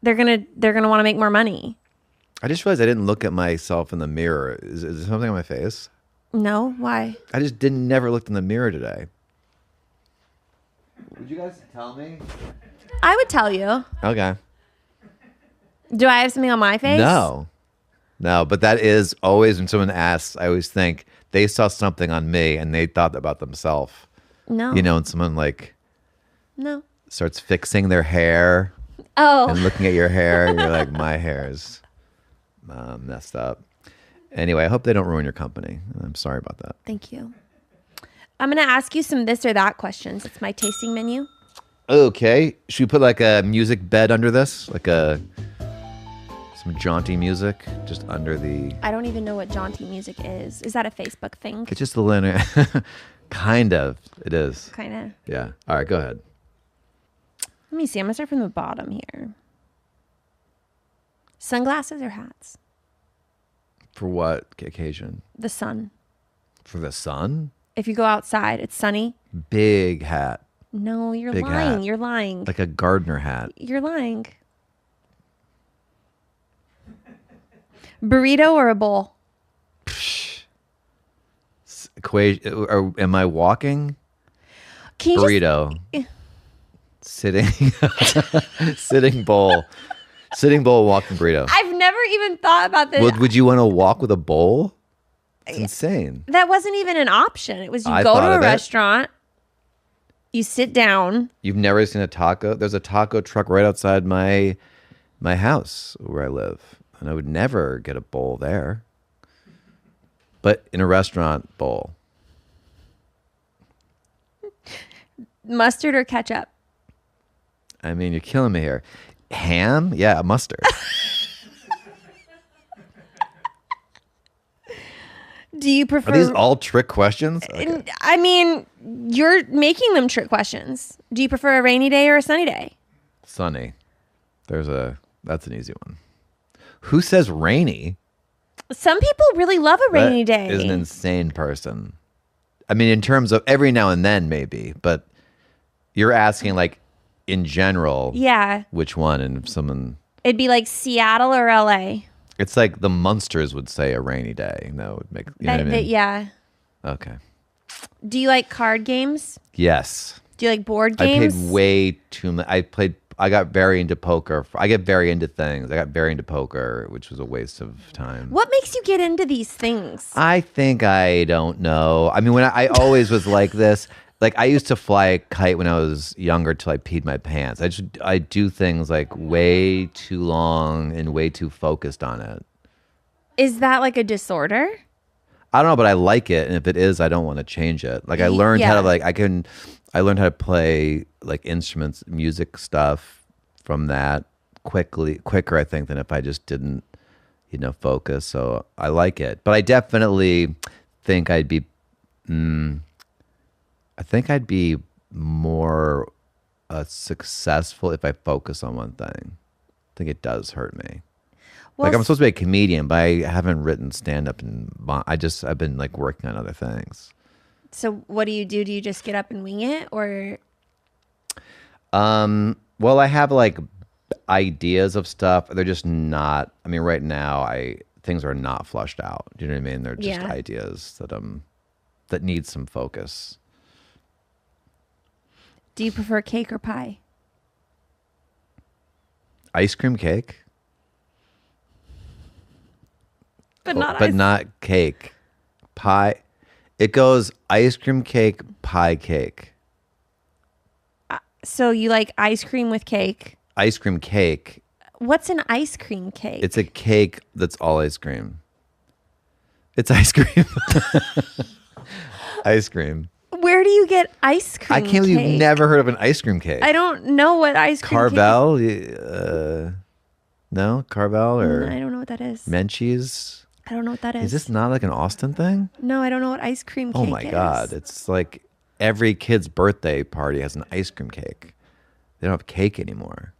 to make more money. I just realized I didn't look at myself in the mirror. Is there something on my face? No, why? I just never looked in the mirror today. Would you guys tell me? I would tell you. Okay. Do I have something on my face? No, but that is always when someone asks, I always think they saw something on me and they thought about themselves. No. You know, and someone like No. starts fixing their hair Oh. and looking at your hair, and you're like, my hair's messed up. Anyway, I hope they don't ruin your company. I'm sorry about that. Thank you. I'm going to ask you some this or that questions. It's my tasting menu. Okay. Should we put like a music bed under this? Like some jaunty music just under the... I don't even know what jaunty music is. Is that a Facebook thing? It's just a little... Kind of. It is. Kind of. Yeah. All right, go ahead. Let me see. I'm going to start from the bottom here. Sunglasses or hats? For what occasion? The sun. For the sun? If you go outside, it's sunny. Big hat. No, you're Big lying. hat. You're lying. Like a gardener hat. You're lying. Burrito or a bowl? Equation. Or am I walking? Can you Burrito. Sitting. Sitting bowl. Sitting bowl, walking burrito. I've never even thought about this. Would you want to walk with a bowl? It's insane. That wasn't even an option. It was you I go thought to a of it. restaurant. You sit down. You've never seen a taco? There's a taco truck right outside my house where I live, and I would never get a bowl there. But in a restaurant bowl. Mustard or ketchup? I mean, you're killing me here. Ham? Yeah, mustard. Do you prefer... Are these all trick questions? Okay. I mean, you're making them trick questions. Do you prefer a rainy day or a sunny day? Sunny. That's an easy one. Who says rainy? Some people really love a rainy day. Is an insane person. I mean, in terms of every now and then, maybe, but you're asking like in general. Yeah. Which one? And if someone. It'd be like Seattle or LA. It's like the Munsters would say a rainy day. No, it would make. You know what I mean? Yeah. Okay. Do you like card games? Yes. Do you like board games? I paid way too much. I got very into poker. I get very into things. I got very into poker, which was a waste of time. What makes you get into these things? I think I don't know. I mean, when I always was like this. Like I used to fly a kite when I was younger till I peed my pants. I do things like way too long and way too focused on it. Is that like a disorder? I don't know, but I like it, and if it is, I don't want to change it. Like I learned how to I learned how to play like instruments, music stuff from that quicker I think than if I just didn't, focus. So I like it, but I definitely think I'd be more successful if I focus on one thing. I think it does hurt me. Well, like I'm supposed to be a comedian, but I haven't written stand-up, and I've been like working on other things. So what do you do? Do you just get up and wing it, or? Well, I have like ideas of stuff. They're just not. I mean, right now, things are not flushed out. Do you know what I mean? They're just ideas that need some focus. Do you prefer cake or pie? Ice cream cake. But not cake. Pie. It goes ice cream cake, pie cake. So you like ice cream with cake? Ice cream cake. What's an ice cream cake? It's a cake that's all ice cream. It's ice cream. Ice cream. Where do you get ice cream I can't believe you've never heard of an ice cream cake. I don't know what ice cream Carvel? cake No? Carvel or I don't know what that is. Menchie's? I don't know what that is. Is this not like an Austin thing? No, I don't know what ice cream cake is. Oh my God. It's like every kid's birthday party has an ice cream cake. They don't have cake anymore.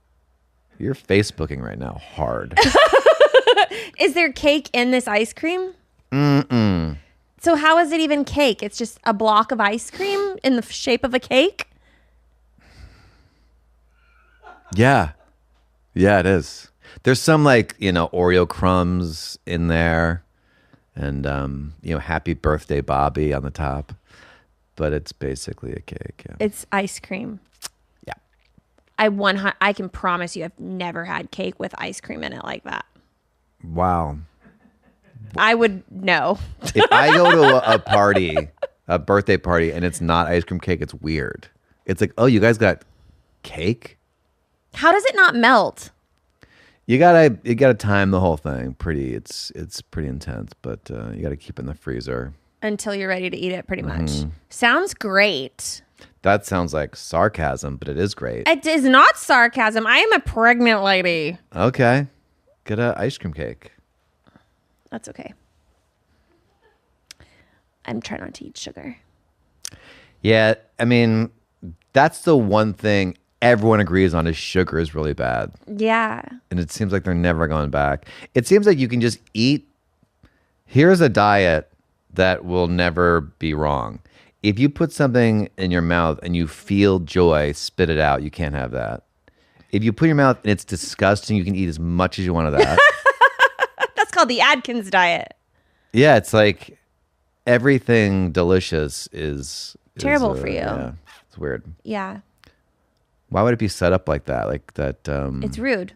You're Facebooking right now hard. Is there cake in this ice cream? Mm-mm. So how is it even cake? It's just a block of ice cream in the shape of a cake? Yeah. Yeah, it is. There's some like, Oreo crumbs in there and, happy birthday, Bobby on the top. But it's basically a cake. Yeah. It's ice cream. Yeah. I can promise you I've never had cake with ice cream in it like that. Wow. I would know. If I go to a party, a birthday party, and it's not ice cream cake, it's weird. It's like, oh, you guys got cake? How does it not melt? You gotta time the whole thing. It's pretty intense, but you gotta keep it in the freezer until you're ready to eat it. Pretty much. Sounds great. That sounds like sarcasm, but it is great. It is not sarcasm. I am a pregnant lady. Okay, get an ice cream cake. That's okay. I'm trying not to eat sugar. Yeah, I mean, that's the one thing everyone agrees on is sugar is really bad. Yeah. And it seems like they're never going back. It seems like you can just eat. Here's a diet that will never be wrong. If you put something in your mouth and you feel joy, spit it out. You can't have that. If you put in your mouth and it's disgusting, you can eat as much as you want of that. That's called the Atkins diet. Yeah, it's like everything delicious is terrible for you. Yeah, it's weird. Yeah. Why would it be set up like that? Like that. It's rude.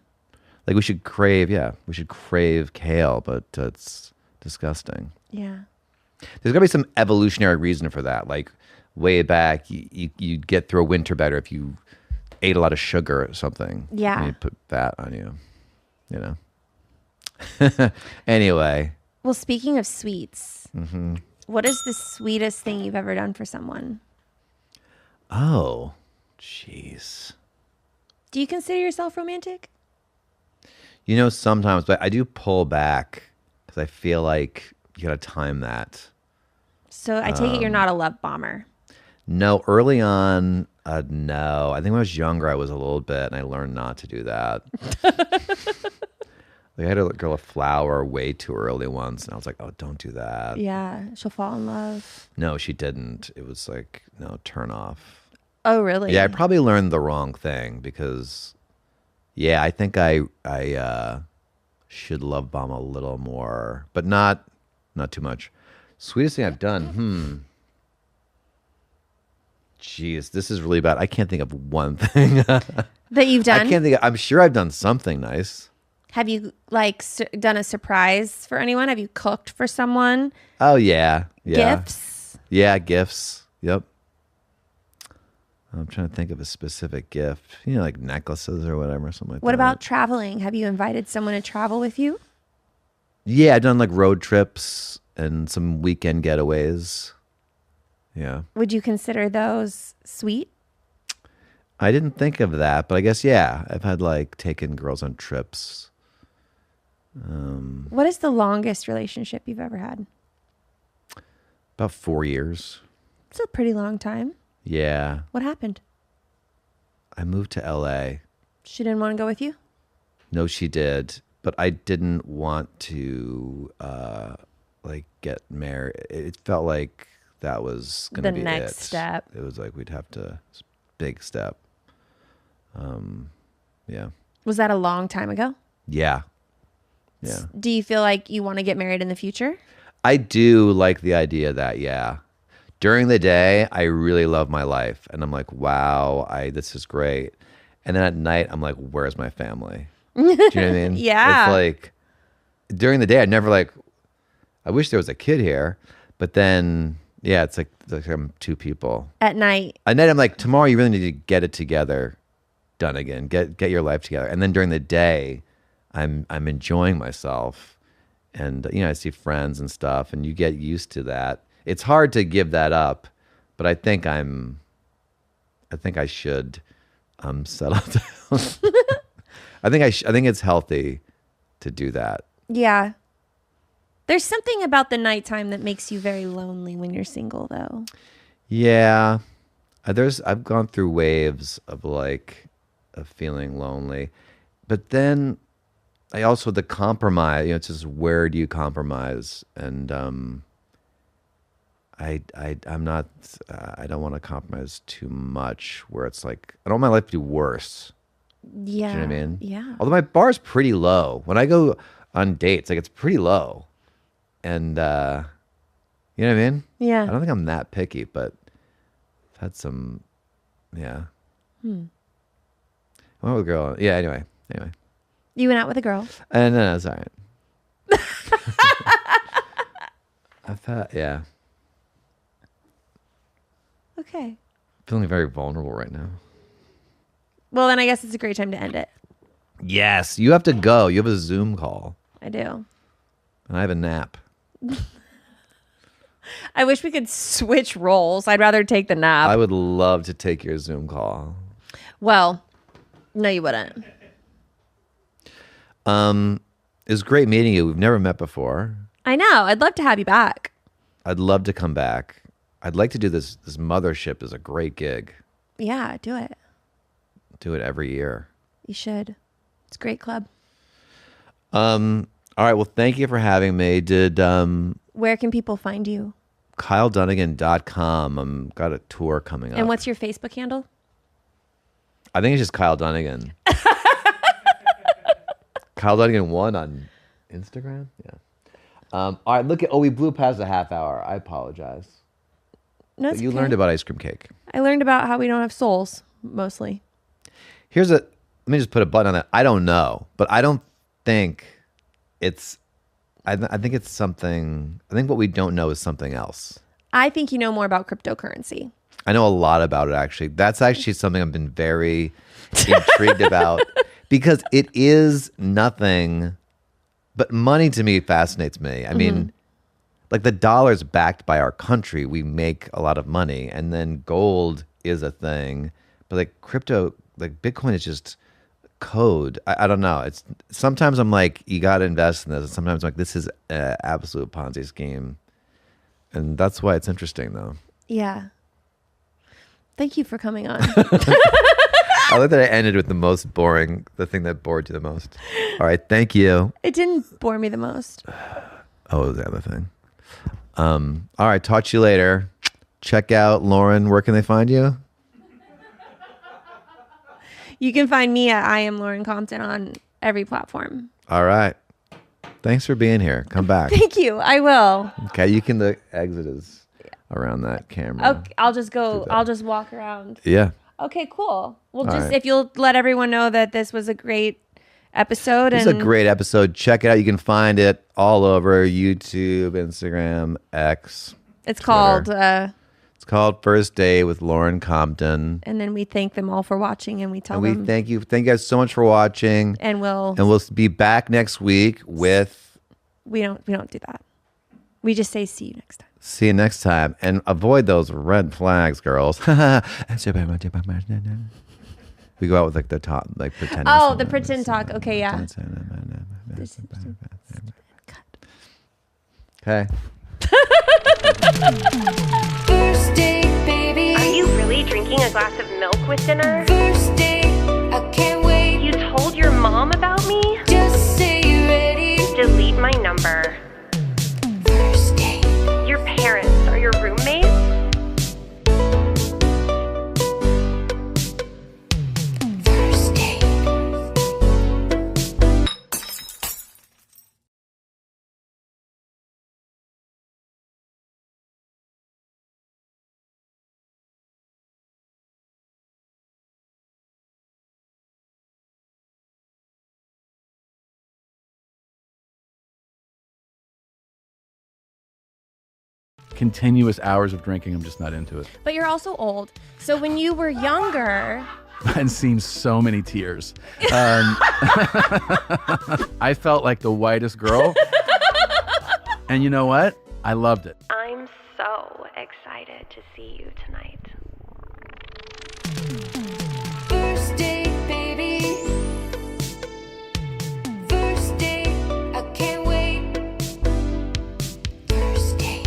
Like we should crave kale, but it's disgusting. Yeah. There's got to be some evolutionary reason for that. Like way back, you'd get through a winter better if you ate a lot of sugar or something. Yeah. And you'd put fat on you, you know. Anyway. Well, speaking of sweets, what is the sweetest thing you've ever done for someone? Oh, jeez. Do you consider yourself romantic? You know, sometimes, but I do pull back because I feel like you got to time that. So I take it you're not a love bomber. No, early on, no. I think when I was younger, I was a little bit, and I learned not to do that. Like I had a girl a flower way too early once, and I was like, "Oh, don't do that." Yeah, she'll fall in love. No, she didn't. It was like, no, turn off. Oh, really? Yeah, I probably learned the wrong thing because, yeah, I think I should love bomb a little more, but not too much. Sweetest thing I've done. Jeez, this is really bad. I can't think of one thing That you've done? I can't think. I'm sure I've done something nice. Have you like done a surprise for anyone? Have you cooked for someone? Oh yeah. Gifts? Yeah, gifts. Yep. I'm trying to think of a specific gift. You know, like necklaces or whatever, something like that. What about traveling? Have you invited someone to travel with you? Yeah, I've done like road trips and some weekend getaways. Yeah. Would you consider those sweet? I didn't think of that, but I guess, yeah, I've had like taken girls on trips. What is the longest relationship you've ever had? About 4 years. It's a pretty long time. Yeah. What happened? I moved to LA. She didn't want to go with you? No, she did, but I didn't want to like get married. It felt like that was going to The be next it. step. It was like we'd have to, big step. Yeah. Was that a long time ago? Yeah. Yeah. Do you feel like you want to get married in the future? I do like the idea that, yeah. During the day, I really love my life. And I'm like, wow, this is great. And then at night, I'm like, where's my family? Do you know what I mean? Yeah. It's like, during the day, I never like, I wish there was a kid here. But then, yeah, it's like I'm two people. At night? At night, I'm like, tomorrow you really need to get it together, Dunnigan. Get your life together. And then during the day, I'm enjoying myself. And, you know, I see friends and stuff, and you get used to that. It's hard to give that up, but I think I should settle down. I think it's healthy to do that. Yeah. There's something about the nighttime that makes you very lonely when you're single, though. Yeah. I've gone through waves of feeling lonely, but then I also, the compromise, you know, it's just, where do you compromise? And I'm not, I don't want to compromise too much where it's like, I don't want my life to be worse. Yeah. Do you know what I mean? Yeah. Although my bar is pretty low. When I go on dates, like, it's pretty low. And, you know what I mean? Yeah. I don't think I'm that picky, but I've had some, yeah. I went with a girl. Yeah, anyway. You went out with a girl? No, it's all right. I've had, yeah. Okay. Feeling very vulnerable right now. Well, then I guess it's a great time to end it. Yes, you have to go. You have a Zoom call. I do. And I have a nap. I wish we could switch roles. I'd rather take the nap. I would love to take your Zoom call. Well, no, you wouldn't. It was great meeting you. We've never met before. I know. I'd love to have you back. I'd love to come back. I'd like to do this. This mothership is a great gig. Yeah, do it. Do it every year. You should. It's a great club. All right. Well, thank you for having me. Did Where can people find you? KyleDunnigan.com. I'm got a tour coming up. And what's your Facebook handle? I think it's just Kyle Dunnigan. Kyle Dunnigan 1 on Instagram. Yeah. All right. Look at. We blew past a half hour. I apologize. No, But it's you okay. learned about ice cream cake. I learned about how we don't have souls, mostly. Let me just put a button on that. I don't know, but I don't think it's. I think it's something. I think what we don't know is something else. I think you know more about cryptocurrency. I know a lot about it, actually. That's actually something I've been very intrigued about because it is nothing, but money to me fascinates me. I mean, like the dollar's backed by our country. We make a lot of money, and then gold is a thing. But like crypto, like Bitcoin is just code. I don't know. It's sometimes I'm like, you got to invest in this. And sometimes I'm like, this is an absolute Ponzi scheme. And that's why it's interesting, though. Yeah. Thank you for coming on. I like that I ended with the thing that bored you the most. All right, thank you. It didn't bore me the most. Oh, the other thing. All right, talk to you later. Check out Lauren. Where can they find you? You can find me at I am Lauren Compton on every platform. All right. Thanks for being here. Come back. Thank you. I will. Okay, the exit is around that camera. Okay, I'll just go. I'll just walk around. Yeah. Okay, cool. Well, All just right. if you'll let everyone know that this was a great episode. This is a great episode. Check it out. You can find it all over YouTube, Instagram, X. It's Twitter. called. It's called First Date with Lauren Compton. And then we thank them all for watching, and we tell And we them. thank you guys so much for watching. And we'll be back next week with. we don't do that. We just say see you next time. See you next time, and avoid those red flags, girls. We go out with like the top, like pretend. Oh, the pretend talk. Okay, yeah. Okay. First date, baby. Are you really drinking a glass of milk with dinner? First date, I can't wait. You told your mom about me? Just say you're ready. Delete my number. First date, Your parents are your roommates? first date. Continuous hours of drinking, I'm just not into it. But you're also old. So when you were younger, I've seen so many tears. I felt like the whitest girl. And you know what? I loved it. I'm so excited to see you tonight. First date, baby. First date, I can't wait. First date.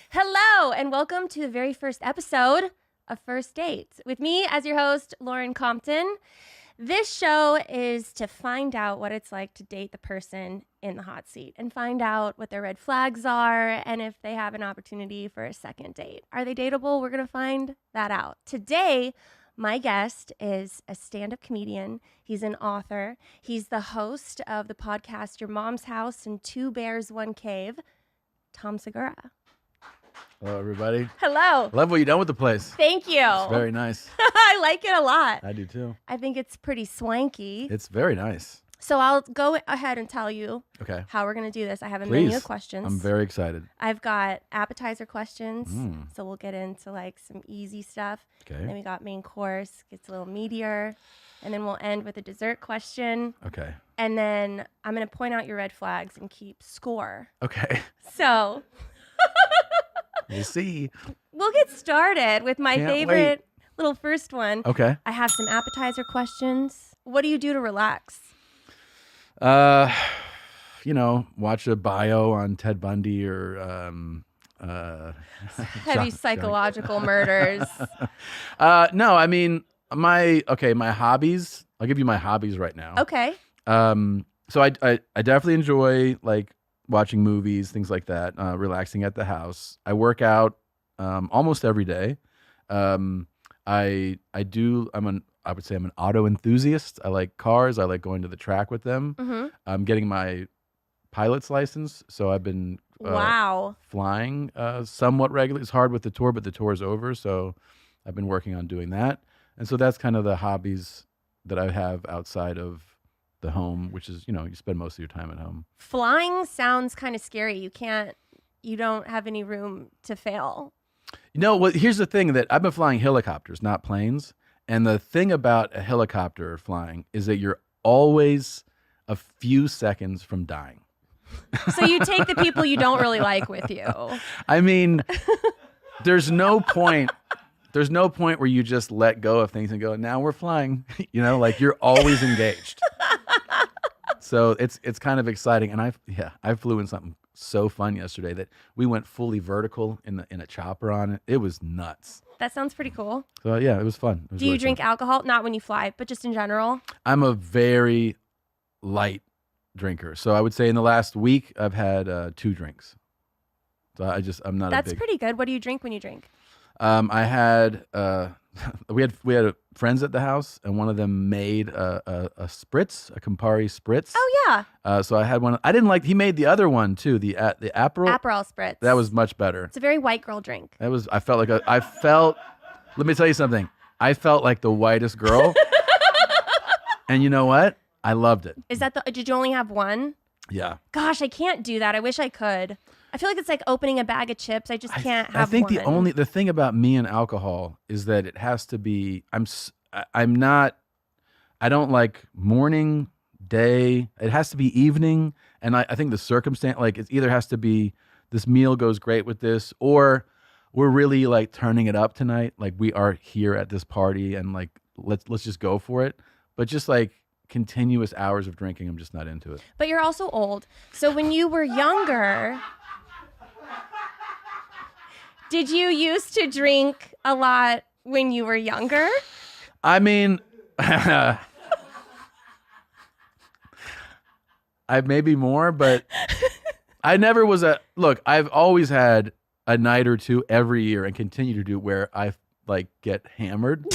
hello and welcome to the very first episode of First Date with me as your host, Lauren Compton. This show is to find out what it's like to date the person in the hot seat and find out what their red flags are and if they have an opportunity for a second date. Are they dateable? We're going to find that out. Today, my guest is a stand-up comedian. He's an author. He's the host of the podcast Your Mom's House and Two Bears, One Cave, Tom Segura. Hello, everybody. Hello. Love what you've done with the place. Thank you. It's very nice. I like it a lot. I do too. I think it's pretty swanky. It's very nice. So I'll go ahead and tell you Okay. how we're going to do this. I have a menu Please. of questions. I'm very excited. I've got appetizer questions. Mm. So we'll get into like some easy stuff. Okay. Then we got main course, gets a little meatier. And then we'll end with a dessert question. Okay. And then I'm going to point out your red flags and keep score. Okay. So We'll see. we'll get started with my Can't favorite little first one. Okay. I have some appetizer questions. What do you do to relax? You know, watch a bio on Ted Bundy or Heavy psychological murders. no, I mean my hobbies. I'll give you my hobbies right now. Okay. So I definitely enjoy like watching movies, things like that, relaxing at the house. I work out almost every day. I would say I'm an auto enthusiast. I like cars. I like going to the track with them. Mm-hmm. I'm getting my pilot's license, so I've been Wow. flying somewhat regularly. It's hard with the tour, but the tour's over, so I've been working on doing that. And so that's kind of the hobbies that I have outside of the home, which is, you know, you spend most of your time at home. Flying sounds kind of scary. You can't you don't have any room to fail. Well, here's the thing that I've been flying helicopters, not planes. And the thing about a helicopter flying is that you're always a few seconds from dying. So you take the people you don't really like with you. I mean, there's no point where you just let go of things and go, now we're flying. Like you're always engaged. So it's kind of exciting. And I flew in something so fun yesterday that we went fully vertical in a chopper on it. It was nuts. That sounds pretty cool. So yeah, it was fun. It was Do you really drink fun. alcohol? Not when you fly, but just in general? I'm a very light drinker. So I would say in the last week I've had 2 drinks. So I'm not That's a big. pretty good. What do you drink when you drink? I had we had friends at the house, and one of them made a spritz, a Campari spritz. Oh yeah, So I had one. I didn't like. He made the other one too. The Aperol. Aperol spritz. That was much better. It's a very white girl drink. That was. I felt like I felt. Let me tell you something. I felt like the whitest girl. And you know what? I loved it. Is that did you only have one? Yeah. Gosh, I can't do that. I wish I could. I feel like it's like opening a bag of chips. I just can't have I think one. the thing about me and alcohol is that it has to be. I don't like morning, day. It has to be evening, and I think the circumstance, like it either has to be this meal goes great with this, or we're really like turning it up tonight. Like we are here at this party, and like let's just go for it. But just like continuous hours of drinking, I'm just not into it. But you're also old. So when you were younger, did you used to drink a lot when you were younger? I mean, I maybe more, but I never was look, I've always had a night or two every year and continue to do where I like get hammered.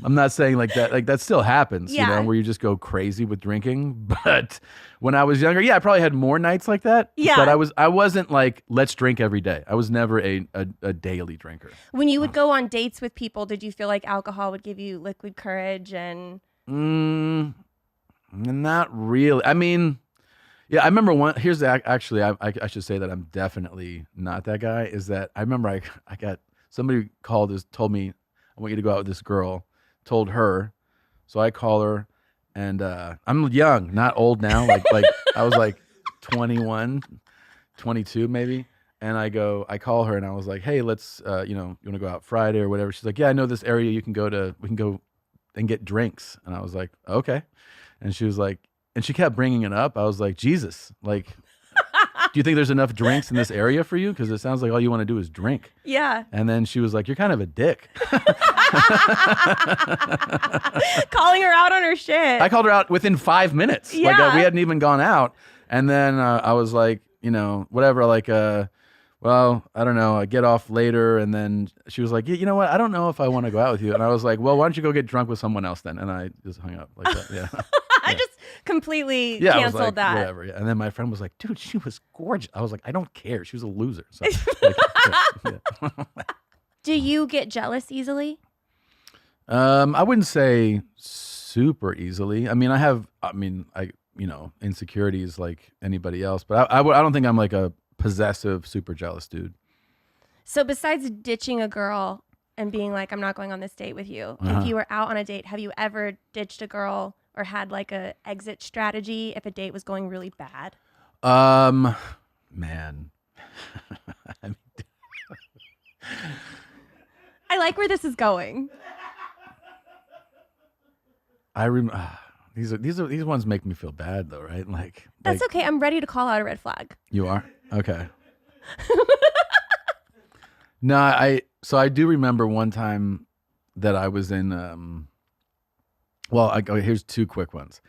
I'm not saying like that still happens, Yeah. where you just go crazy with drinking. But when I was younger, I probably had more nights like that. Yeah. But I wasn't like, let's drink every day. I was never a daily drinker. When you would go on dates with people, did you feel like alcohol would give you liquid courage and Not really. I mean, yeah, I remember one. Here's the actually, I should say that I'm definitely not that guy. Is that I remember I got somebody told me, I want you to go out with this girl. Told her, so I call her, and I'm young, not old now. Like I was like 21, 22 maybe. And I call her, and I was like, hey, let's you want to go out Friday or whatever. She's like, yeah, I know this area we can go and get drinks. And I was like, okay. And she was like, and she kept bringing it up. I was like, Jesus, like, do you think there's enough drinks in this area for you? Because it sounds like all you want to do is drink. yeah, And then she was like, you're kind of a dick. calling her out on her shit? I called her out within 5 minutes. Like Yeah. we hadn't even gone out. And then I was like, whatever, like, well, I don't know, I get off later. And then she was like, you know what? I don't know if I want to go out with you. And I was like, well, why don't you go get drunk with someone else then? And I just hung up like that. Yeah. I just completely Yeah, I was canceled like, that. whatever. Yeah. And then my friend was like, dude, she was gorgeous. I was like, I don't care. She was a loser. So, like, yeah. Do you get jealous easily? I wouldn't say super easily. I mean, I insecurities like anybody else, but I don't think I'm like a possessive, super jealous dude. So besides ditching a girl and being like, I'm not going on this date with you, if you were out on a date, have you ever ditched a girl or had like a exit strategy if a date was going really bad? Man. I mean, I like where this is going. I remember these ones make me feel bad though, right? Like That's okay. I'm ready to call out a red flag. You are? Okay. No, I do remember one time that I was in here's 2 quick ones.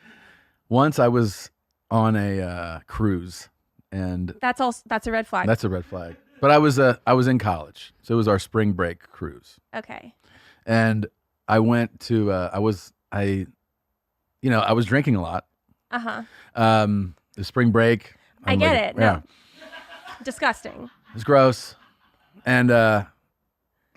Once I was on a cruise, and That's a red flag. that's a red flag. But I was in college. So it was our spring break cruise. Okay. And I went to I was drinking a lot. Uh-huh. The spring break. I I'm get like, it. No. Yeah. Disgusting. It was gross. And I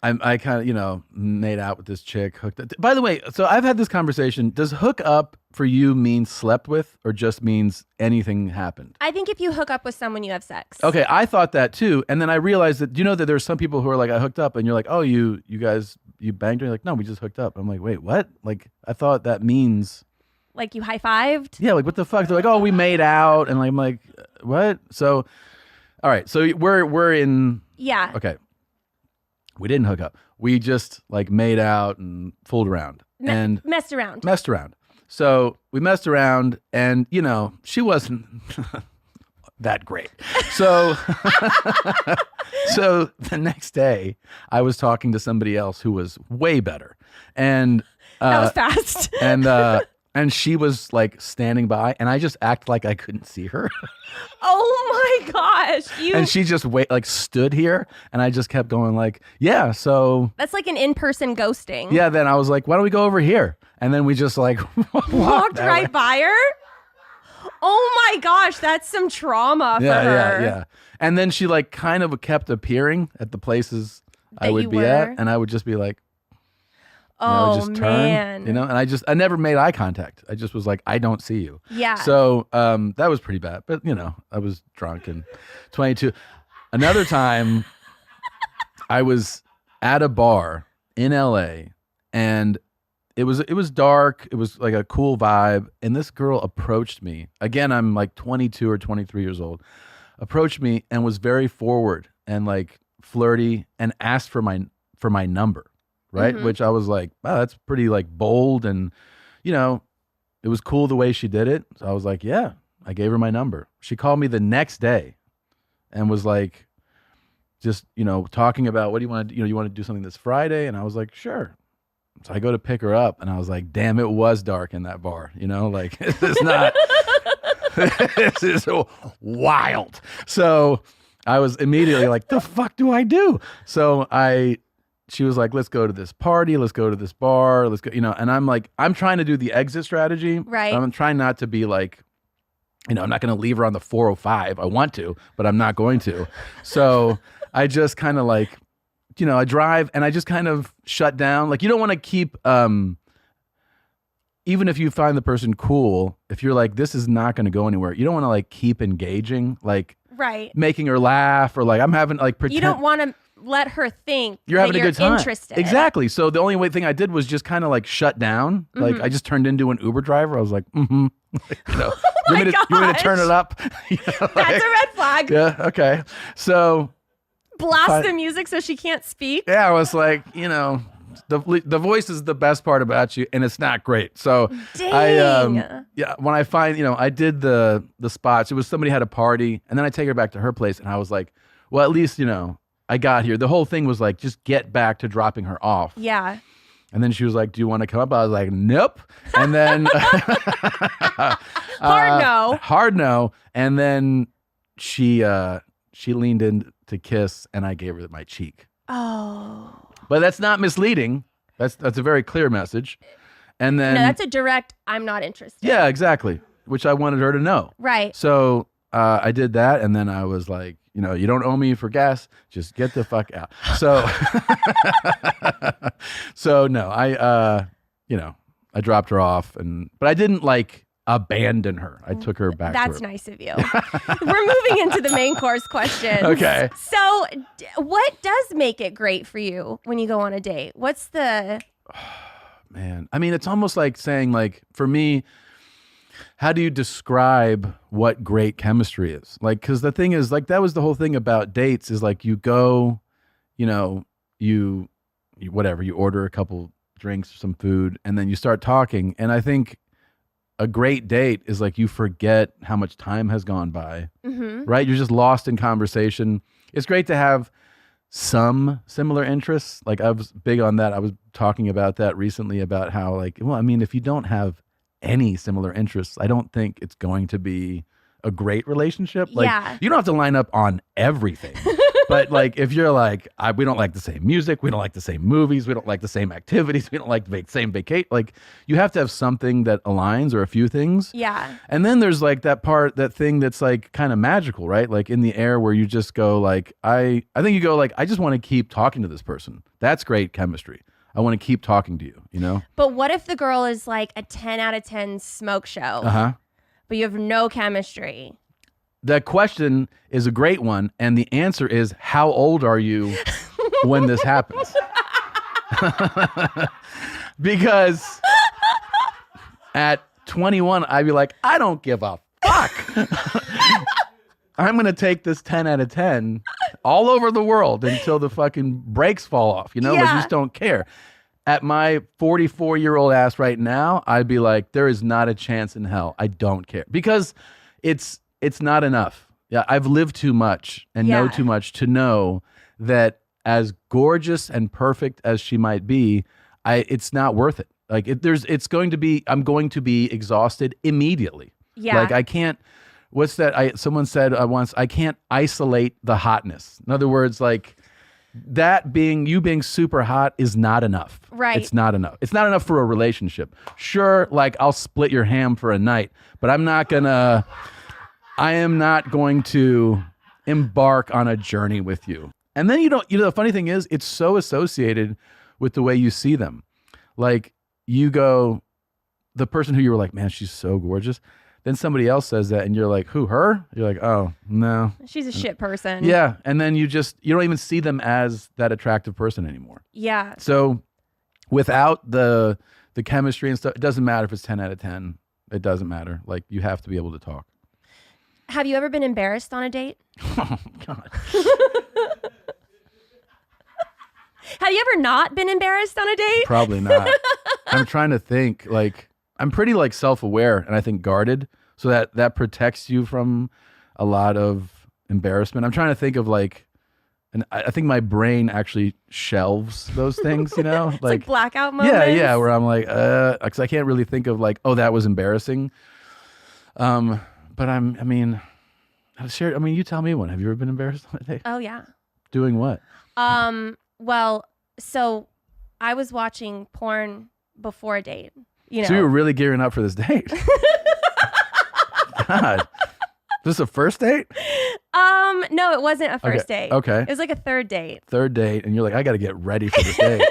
I kind of, made out with this chick. Hooked up. By the way, so I've had this conversation. Does hook up for you mean slept with or just means anything happened? I think if you hook up with someone, you have sex. Okay, I thought that too. And then I realized that, that there's some people who are like, I hooked up, and you're like, oh, you guys, you banged her? You're like, no, we just hooked up. I'm like, wait, what? Like, I thought that means... Like you high-fived? Yeah, like what the fuck? They're like, oh, we made out. And I'm like, what? So, all right, so we're in... Yeah. Okay. We didn't hook up. We just like made out and fooled around. And messed around. Messed around. So we messed around and, she wasn't that great. So, so the next day I was talking to somebody else who was way better. And that was fast. and she was like standing by and I just acted like I couldn't see her. Oh my gosh. And she just stood here and I just kept going like, yeah, so. That's like an in-person ghosting. Yeah, then I was like, why don't we go over here? And then we just like walked right by her? Oh my gosh, that's some trauma for her. Yeah. And then she like kind of kept appearing at the places I would be were? at. And I would just be like, oh, I would just man. turn, and I never made eye contact. I just was like, I don't see you. Yeah. So that was pretty bad. But, I was drunk and 22. Another time, I was at a bar in LA and it was dark. It was like a cool vibe. And this girl approached me. Again, I'm like 22 or 23 years old. Approached me and was very forward and like flirty and asked for my number. Right. Mm-hmm. Which I was like, wow, that's pretty like bold. And, it was cool the way she did it. So I was like, yeah, I gave her my number. She called me the next day and was like, just, talking about what do you want to do? You want to do something this Friday? And I was like, sure. So I go to pick her up and I was like, damn, it was dark in that bar. Like, it's not, this is so wild. So I was immediately like, the fuck do I do? So she was like, let's go to this party. Let's go to this bar. Let's go, and I'm like, I'm trying to do the exit strategy. Right. I'm trying not to be like, I'm not going to leave her on the 405. I want to, but I'm not going to. So I just kind of like, I drive and I just kind of shut down. Like, you don't want to keep, even if you find the person cool, if you're like, this is not going to go anywhere, you don't want to like keep engaging, like right. making her laugh or like I'm having like pretend. You don't want to let her think you're having that a good time. Interested. Exactly. So the only thing I did was just kind of like shut down. Mm-hmm. Like I just turned into an Uber driver. I was like, mm-hmm. You want me to turn it up? That's a red flag. Yeah. Okay. So blast the music so she can't speak. Yeah, I was like, the voice is the best part about you, and it's not great. So Dang. When I find, I did the spots. It was somebody had a party, and then I take her back to her place, and I was like, well, at least I got here. The whole thing was like, just get back to dropping her off. Yeah. And then she was like, do you want to come up? I was like, nope. And then hard no. And then she leaned in to kiss and I gave her my cheek. Oh. But that's not misleading. That's a very clear message. And then no, that's a direct, I'm not interested. Yeah, exactly. Which I wanted her to know. Right. So I did that. And then I was like, you don't owe me for gas. Just get the fuck out. So, so no, I dropped her off but I didn't like abandon her. I took her back. That's to her. nice of you. We're moving into the main course questions. Okay. So what does make it great for you when you go on a date? What's the... Man, I mean, it's almost like saying like, for me, how do you describe what great chemistry is? Like, because the thing is, like, that was the whole thing about dates is like you go, you whatever, you order a couple drinks, some food, and then you start talking. And I think a great date is like you forget how much time has gone by, right? You're just lost in conversation. It's great to have some similar interests. Like I was big on that. I was talking about that recently about how like, well, I mean, if you don't have any similar interests, I don't think it's going to be a great relationship. Like Yeah. you don't have to line up on everything. But like, if you're like, we don't like the same music, we don't like the same movies, we don't like the same activities, we don't like the same vacation. Like, you have to have something that aligns, or a few things. Yeah. And then there's like that thing that's like kind of magical, right? Like in the air, where you just go like, I think you go like, I just want to keep talking to this person. That's great chemistry. I want to keep talking to you, you know? But what if the girl is like a 10 out of 10 smoke show, but you have no chemistry? The question is a great one, and the answer is, how old are you when this happens? Because at 21, I'd be like, I don't give a fuck. I'm going to take this 10 out of 10 all over the world until the fucking brakes fall off, you know? Yeah. I just don't care. At my 44-year-old ass right now, I'd be like, there is not a chance in hell. I don't care. Because it's not enough. Yeah, I've lived too much and know too much to know that as gorgeous and perfect as she might be, it's not worth it. Like I'm going to be exhausted immediately. Yeah. Like I can't. What's that? Someone said once, I can't isolate the hotness. In other words, like you being super hot is not enough. Right. It's not enough. It's not enough for a relationship. Sure, like I'll split your ham for a night, but I am not going to embark on a journey with you. And then the funny thing is, it's so associated with the way you see them. Like you go, the person who you were like, man, she's so gorgeous. Then somebody else says that and you're like, who, her? You're like, oh, no. She's a shit person. Yeah. And then you don't even see them as that attractive person anymore. Yeah. So without the chemistry and stuff, it doesn't matter if it's 10 out of 10. It doesn't matter. Like you have to be able to talk. Have you ever been embarrassed on a date? Oh, God. Have you ever not been embarrassed on a date? Probably not. I'm trying to think. Like, I'm pretty like self-aware and I think guarded, so that protects you from a lot of embarrassment. I'm trying to think of like, and I think my brain actually shelves those things, you know, It's like blackout moments. yeah, where I'm like, because I can't really think of like, oh, that was embarrassing. But you tell me one. Have you ever been embarrassed on a date? Oh yeah. Doing what? Well, so I was watching porn before a date. You know. So you were really gearing up for this date. God. This a first date? No, it wasn't a first date. Okay. It was like a third date. Third date, and you're like, I got to get ready for this date.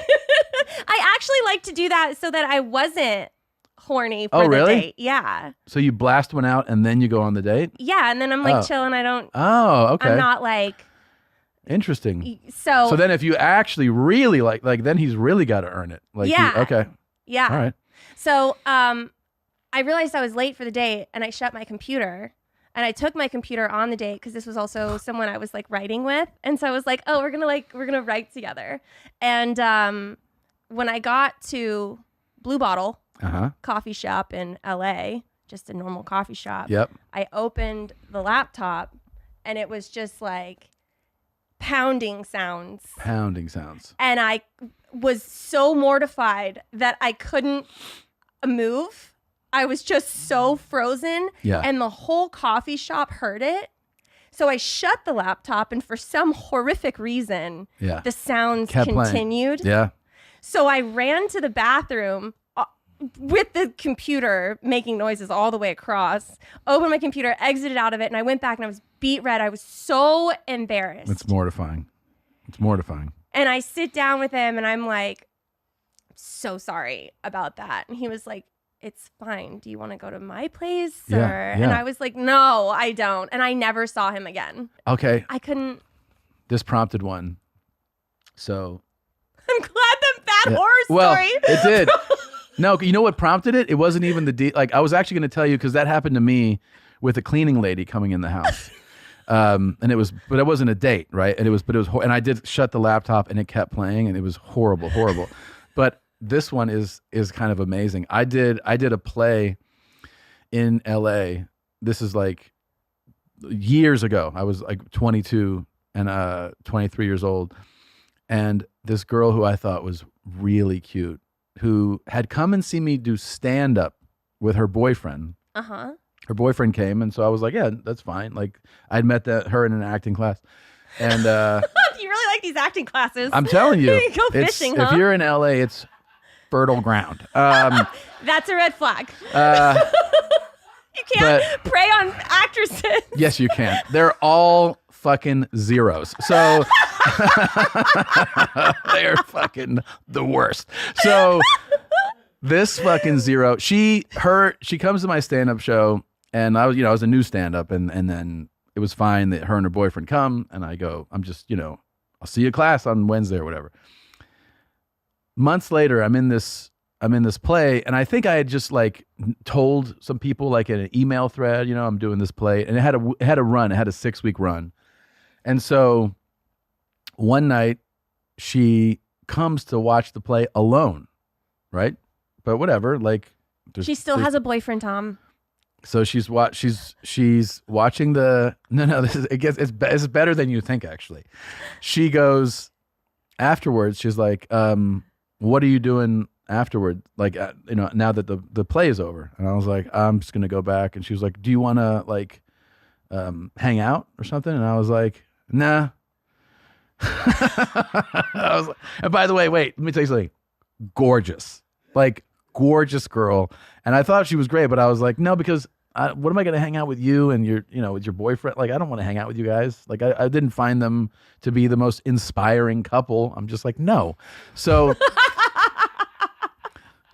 I actually like to do that so that I wasn't horny for the really? date. Yeah. So you blast one out, and then you go on the date? Yeah, and then I'm like chilling. I don't. Oh, okay. I'm not like. Interesting. So then if you actually really like then he's really got to earn it. Like yeah. Okay. Yeah. All right. So I realized I was late for the date and I shut my computer and I took my computer on the date because this was also someone I was like writing with. And so I was like, oh, we're going to write together. And when I got to Blue Bottle coffee shop in LA, just a normal coffee shop. Yep. I opened the laptop and it was just like pounding sounds. And I was so mortified that I couldn't move. I was just so frozen. Yeah. And the whole coffee shop heard it. So I shut the laptop and for some horrific reason, the sounds kept continued. Playing. Yeah. So I ran to the bathroom with the computer making noises all the way across, opened my computer, exited out of it, and I went back and I was beat red. I was so embarrassed. It's mortifying. And I sit down with him and I'm like, so sorry about that. And he was like, it's fine. Do you want to go to my place? Yeah. And I was like, no, I don't. And I never saw him again. Okay. I couldn't. This prompted one. So. I'm glad that horror story. Well, it did. No, you know what prompted it? It wasn't even I was actually going to tell you because that happened to me with a cleaning lady coming in the house. But it wasn't a date, right? And and I did shut the laptop and it kept playing and it was horrible. But this one is kind of amazing. I did a play in LA. This is like years ago. I was like 22 and 23 years old. And this girl who I thought was really cute, who had come and seen me do stand-up with her boyfriend. Her boyfriend came, and so I was like, yeah, that's fine. Like, I'd met her in an acting class. And You really like these acting classes. I'm telling you, You go it's- fishing, if huh? you're in LA, it's fertile ground. That's a red flag. You can't prey on actresses. Yes, you can. They're all fucking zeros. So they're fucking the worst. So this fucking zero, she comes to my stand-up show, and I was a new stand-up, and then it was fine that her and her boyfriend come, and I go, I'm just, I'll see you class on Wednesday or whatever. Months later, I'm in this play, and I think I had just like told some people like in an email thread, I'm doing this play, and it had a 6-week run. And so one night she comes to watch the play alone, right? But whatever, like She still has a boyfriend, Tom. so she's watching the it's better than you think, actually. She goes afterwards, she's like, what are you doing afterward, like now that the play is over? And I was like, I'm just gonna go back. And she was like, do you want to like hang out or something? And I was like, nah. And by the way, wait, let me tell you something. Gorgeous girl. And I thought she was great, but I was like, no, because what am I going to hang out with you and with your boyfriend? Like, I don't want to hang out with you guys. Like, I didn't find them to be the most inspiring couple. I'm just like, no. So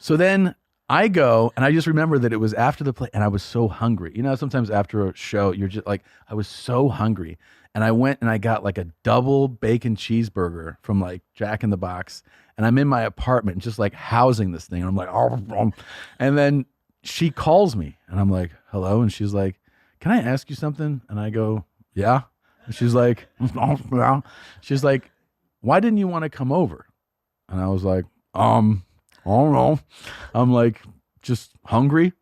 then I go, and I just remember that it was after the play, and I was so hungry. Sometimes after a show, you're just like, I was so hungry. And I went and I got like a double bacon cheeseburger from like Jack in the Box. And I'm in my apartment just like housing this thing. And I'm like, oh. And then she calls me and I'm like, hello. And she's like, can I ask you something? And I go, yeah. And she's like, yeah. She's like, why didn't you want to come over? And I was like, I don't know. I'm like, just hungry.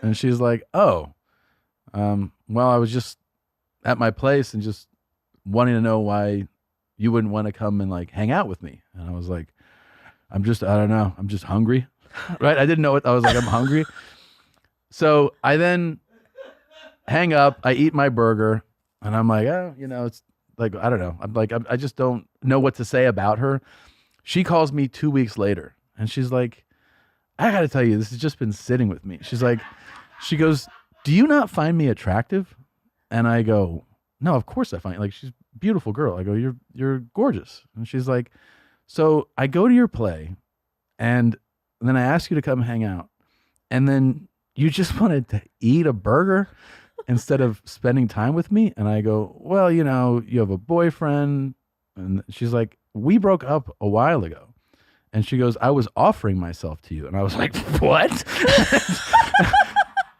And she's like, oh, well, I was just at my place and just wanting to know why you wouldn't want to come and like hang out with me. And I was like, I don't know. I'm just hungry. Right. I didn't know it. I was like, I'm hungry. So I then hang up, I eat my burger, and I'm like, it's like, I don't know. I'm like, I just don't know what to say about her. She calls me 2 weeks later and she's like, I got to tell you, this has just been sitting with me. She goes, do you not find me attractive? And I go, no, of course I find, like, she's a beautiful girl. I go, you're gorgeous. And she's like, so I go to your play and then I ask you to come hang out, and then you just wanted to eat a burger instead of spending time with me. And I go, well, you have a boyfriend. And she's like, we broke up a while ago. And she goes, I was offering myself to you. And I was like, what?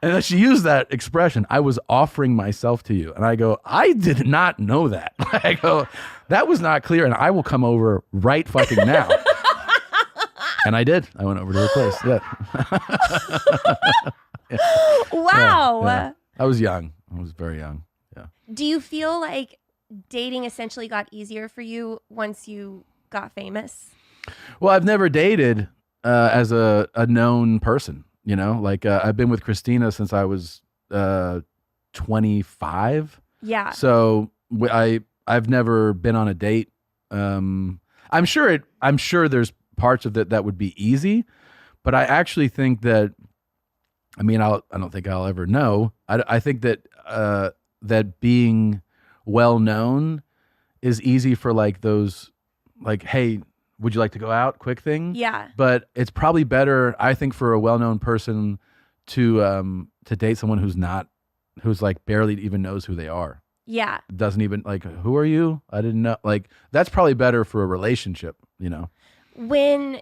And then she used that expression, I was offering myself to you. And I go, I did not know that. I go, that was not clear, and I will come over right fucking now. And I did. I went over to her place. Yeah. Wow. Yeah. I was young. I was very young. Yeah. Do you feel like dating essentially got easier for you once you got famous? Well, I've never dated as a known person. Like I've been with Christina since I was 25. Yeah. So I've never been on a date. I'm sure there's parts of that would be easy, but I actually think that, I don't think I'll ever know. I think that that being well known is easy for like those, like, hey, would you like to go out? Quick thing. Yeah. But it's probably better, I think, for a well-known person to date someone who's like barely even knows who they are. Yeah. Doesn't even like, who are you? I didn't know. Like, that's probably better for a relationship, When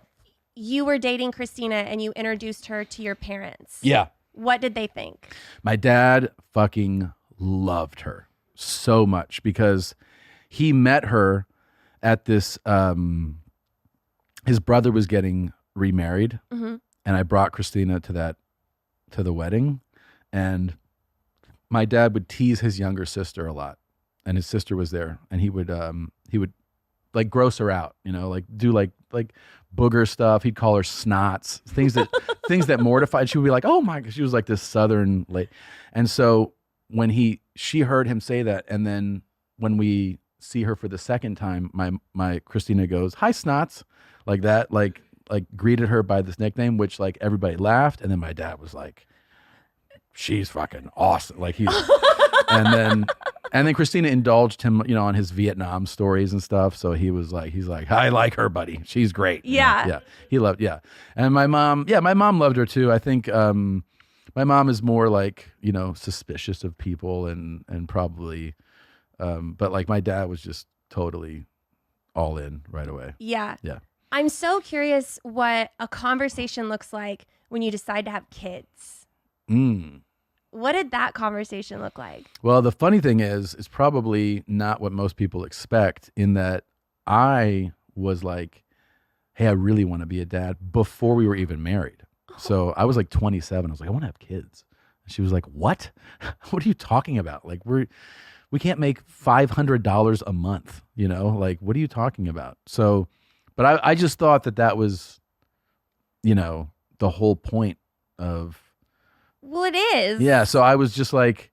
you were dating Christina and you introduced her to your parents. Yeah. What did they think? My dad fucking loved her so much because he met her at this, his brother was getting remarried, Mm-hmm. and I brought Christina to the wedding, and my dad would tease his younger sister a lot, and his sister was there, and he would like gross her out, like do like booger stuff. He'd call her snots, things that mortified. She would be like, oh my, she was like this Southern lady. And so when she heard him say that, and then when we see her for the second time, my Christina goes, "Hi, Snots," like that, like greeted her by this nickname, which like everybody laughed, and then my dad was like, "She's fucking awesome," like he, and then Christina indulged him, on his Vietnam stories and stuff. So he's like, "I like her, buddy. She's great." Yeah. He loved, and my mom loved her too. I think my mom is more like suspicious of people and probably. But like my dad was just totally all in right away. Yeah. Yeah. I'm so curious what a conversation looks like when you decide to have kids. What did that conversation look like? Well, the funny thing is, it's probably not what most people expect, in that I was like, "Hey, I really want to be a dad," before we were even married. So I was like 27. I was like, "I want to have kids." And she was like, "What? What are you talking about? Like we can't make $500 a month, like, what are you talking about?" So, but I just thought that was, the whole point of. Well, it is. Yeah. So I was just like,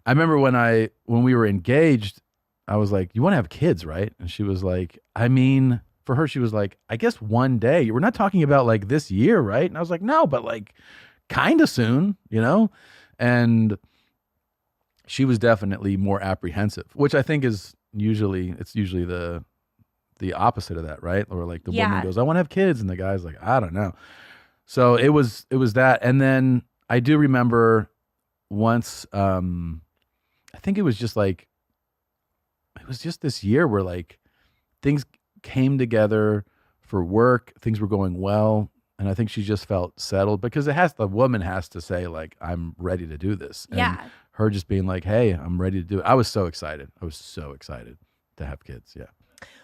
I remember when we were engaged, I was like, "You want to have kids, right?" And she was like, I mean, for her, she was like, "I guess one day. We're not talking about like this year, right?" And I was like, "No, but like kind of soon, and she was definitely more apprehensive, which I think is usually the opposite of that, right? Or like the woman goes, "I want to have kids," and the guy's like, "I don't know." So it was that. And then I do remember once, I think it was just this year where like things came together for work, things were going well. And I think she just felt settled, because the woman has to say like, "I'm ready to do this." And her just being like, "Hey, I'm ready to do it." I was so excited. To have kids. Yeah.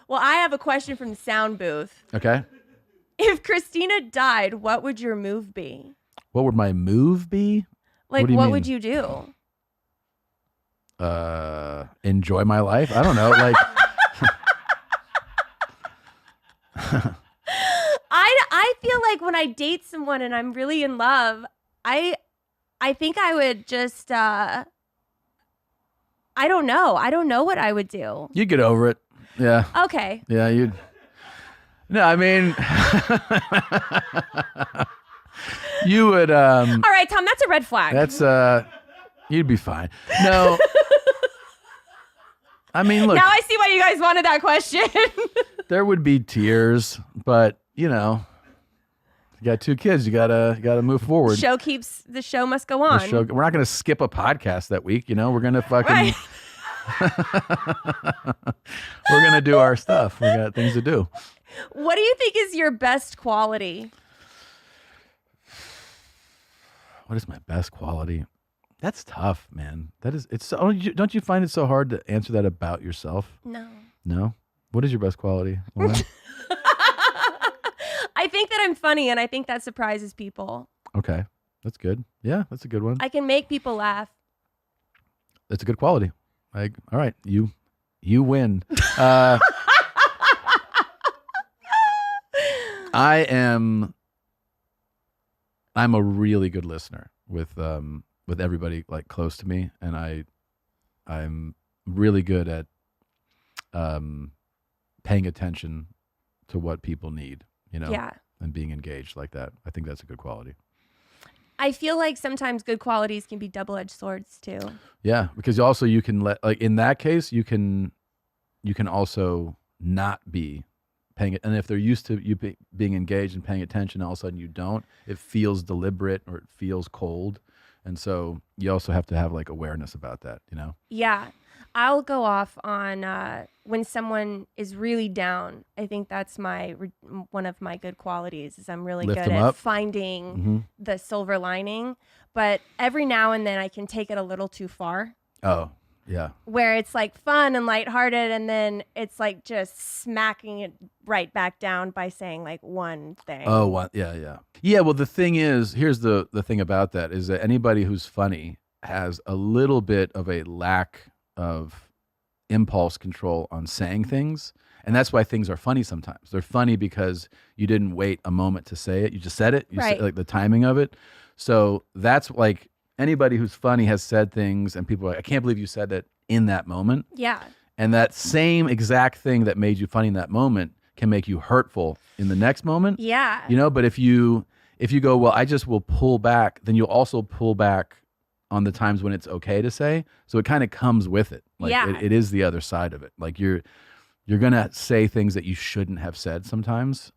Well, I have a question from the sound booth. Okay. If Christina died, what would your move be? What would my move be? Like, do you what mean? would you do? Enjoy my life. I don't know. Like, I feel like when I date someone and I'm really in love, I think I would just I don't know. I don't know what I would do. you get over it. Yeah. Okay. Yeah. No, I mean, you would. All right, Tom, that's a red flag. That's you'd be fine. No. I mean, look. Now I see why you guys wanted that question. There would be tears, but you got 2 kids. You gotta move forward. The show must go on. We're not gonna skip a podcast that week. We're gonna fucking. Right. We're gonna do our stuff. We got things to do. What do you think is your best quality? What is my best quality? That's tough, man. Don't you find it so hard to answer that about yourself? No. No? What is your best quality, Lauren? I think that I'm funny, and I think that surprises people. Okay. That's good. Yeah, that's a good one. I can make people laugh. That's a good quality. All right, you win. I'm a really good listener with everybody like close to me, and I'm really good at paying attention to what people need, Yeah. and being engaged like that. I think that's a good quality. I feel like sometimes good qualities can be double-edged swords too. Yeah, because also you can in that case you can also not be paying it, and if they're used to you being engaged and paying attention, all of a sudden you don't. It feels deliberate or it feels cold, and so you also have to have like awareness about that. Yeah. I'll go off on when someone is really down. I think that's one of my good qualities is I'm really Lift good them at up. finding the silver lining. But every now and then I can take it a little too far. Oh, yeah. Where it's like fun and lighthearted, and then it's like just smacking it right back down by saying like one thing. Oh, what? Yeah. Yeah. Well, the thing is, here's the thing about that is that anybody who's funny has a little bit of a lack of impulse control on saying things. And that's why things are funny sometimes. They're funny because you didn't wait a moment to say it. You just said it. You Right. said, like the timing of it. So that's like anybody who's funny has said things and people are like, "I can't believe you said that in that moment." Yeah. And that same exact thing that made you funny in that moment can make you hurtful in the next moment. Yeah. You know, but if you go, well, I just will pull back, then you'll also pull back on the times when it's okay to say. So it kind of comes with it. Like Yeah. it is the other side of it. Like you're going to say things that you shouldn't have said sometimes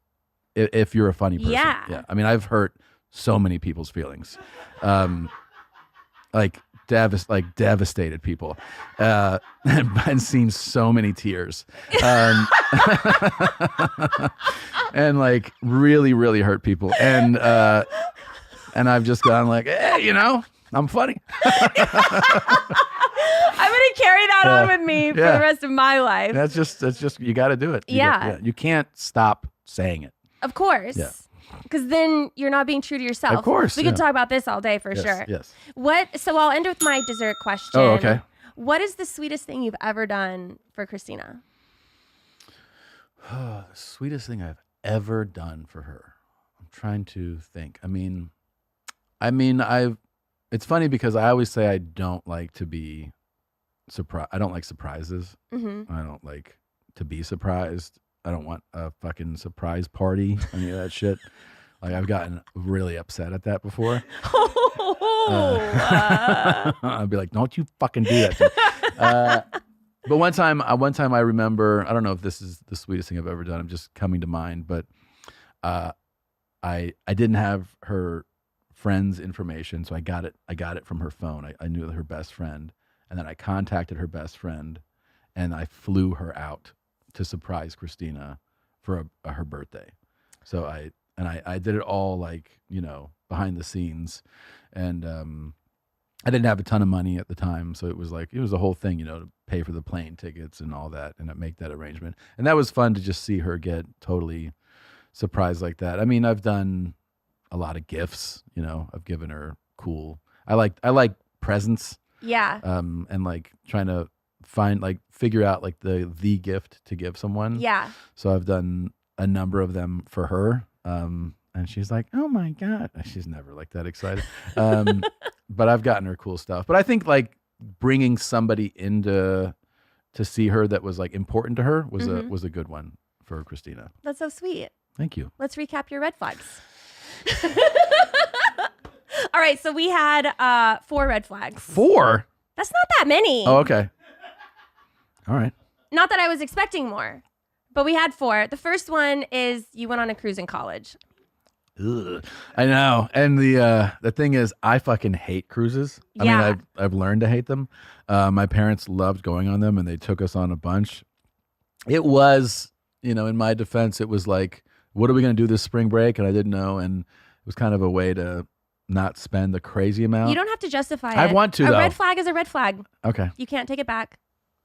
if you're a funny person. Yeah. I mean, I've hurt so many people's feelings. Like devastated people, and seen so many tears, and like really, really hurt people. And I've just gone like, hey, you know, I'm funny. I'm gonna carry that on with me for yeah. the rest of my life. That's just you got to do it. Yeah. You can't stop saying it. Of course. Yeah. Because then you're not being true to yourself. Of course, We could yeah. talk about this all day for Yes, sure. yes. So I'll end with my dessert question. Oh, okay. What is the sweetest thing you've ever done for Christina? The sweetest thing I've ever done for her. I'm trying to think. I mean, it's funny because I always say I don't like to be surprised. I don't like surprises. Mm-hmm. I don't like to be surprised. I don't want a fucking surprise party, any of that shit. Like I've gotten really upset at that before. I'd be like, "Don't you fucking do that!" to me." But one time I remember. I don't know if this is the sweetest thing I've ever done. I'm just coming to mind, but I didn't have her friend's information, so I got it from her phone. I knew her best friend, and then I contacted her best friend, and I flew her out to surprise Christina for her birthday. So I did it all like, you know, behind the scenes, and I didn't have a ton of money at the time, so it was a whole thing, you know, to pay for the plane tickets and all that, and make that arrangement. And that was fun to just see her get totally surprised like that. I mean, I've done a lot of gifts, you know. I've given her cool. I like presents. Yeah. And like trying to figure out like the gift to give someone. Yeah. So I've done a number of them for her. And she's like, "Oh my God." She's never like that excited. But I've gotten her cool stuff. But I think like bringing somebody to see her that was like important to her was a good one for Christina. That's so sweet. Thank you. Let's recap your red flags. All right. So we had 4 red flags. 4? That's not that many. Oh, okay. All right. Not that I was expecting more, but we had 4. The first one is you went on a cruise in college. Ugh. I know. And the thing is, I fucking hate cruises. I Yeah. mean, I've learned to hate them. My parents loved going on them, and they took us on a bunch. It was, you know, in my defense, it was like, what are we going to do this spring break? And I didn't know. And it was kind of a way to not spend the crazy amount. You don't have to justify it. I want to, A though. red flag is a red flag. Okay. You can't take it back.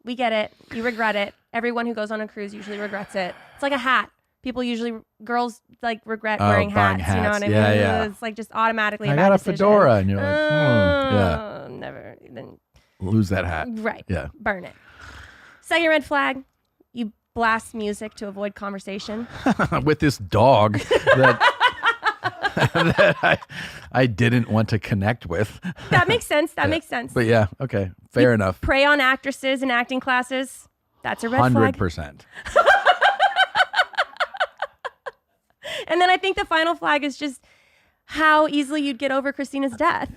We get it. You regret it. Everyone who goes on a cruise usually regrets it. It's like a hat. Girls like regret wearing buying hats. You know what I hats. mean? Yeah. It's like just automatically I a got bad a decision. fedora, and you're like, yeah, Never. Then lose that hat. right. Yeah. Burn it. Second red flag. You blast music to avoid conversation. With this dog that that I didn't want to connect with. That makes sense. That makes sense. But yeah, okay, fair enough. Prey on actresses in acting classes. That's a red flag. 100%. And then I think the final flag is just how easily you'd get over Christina's death.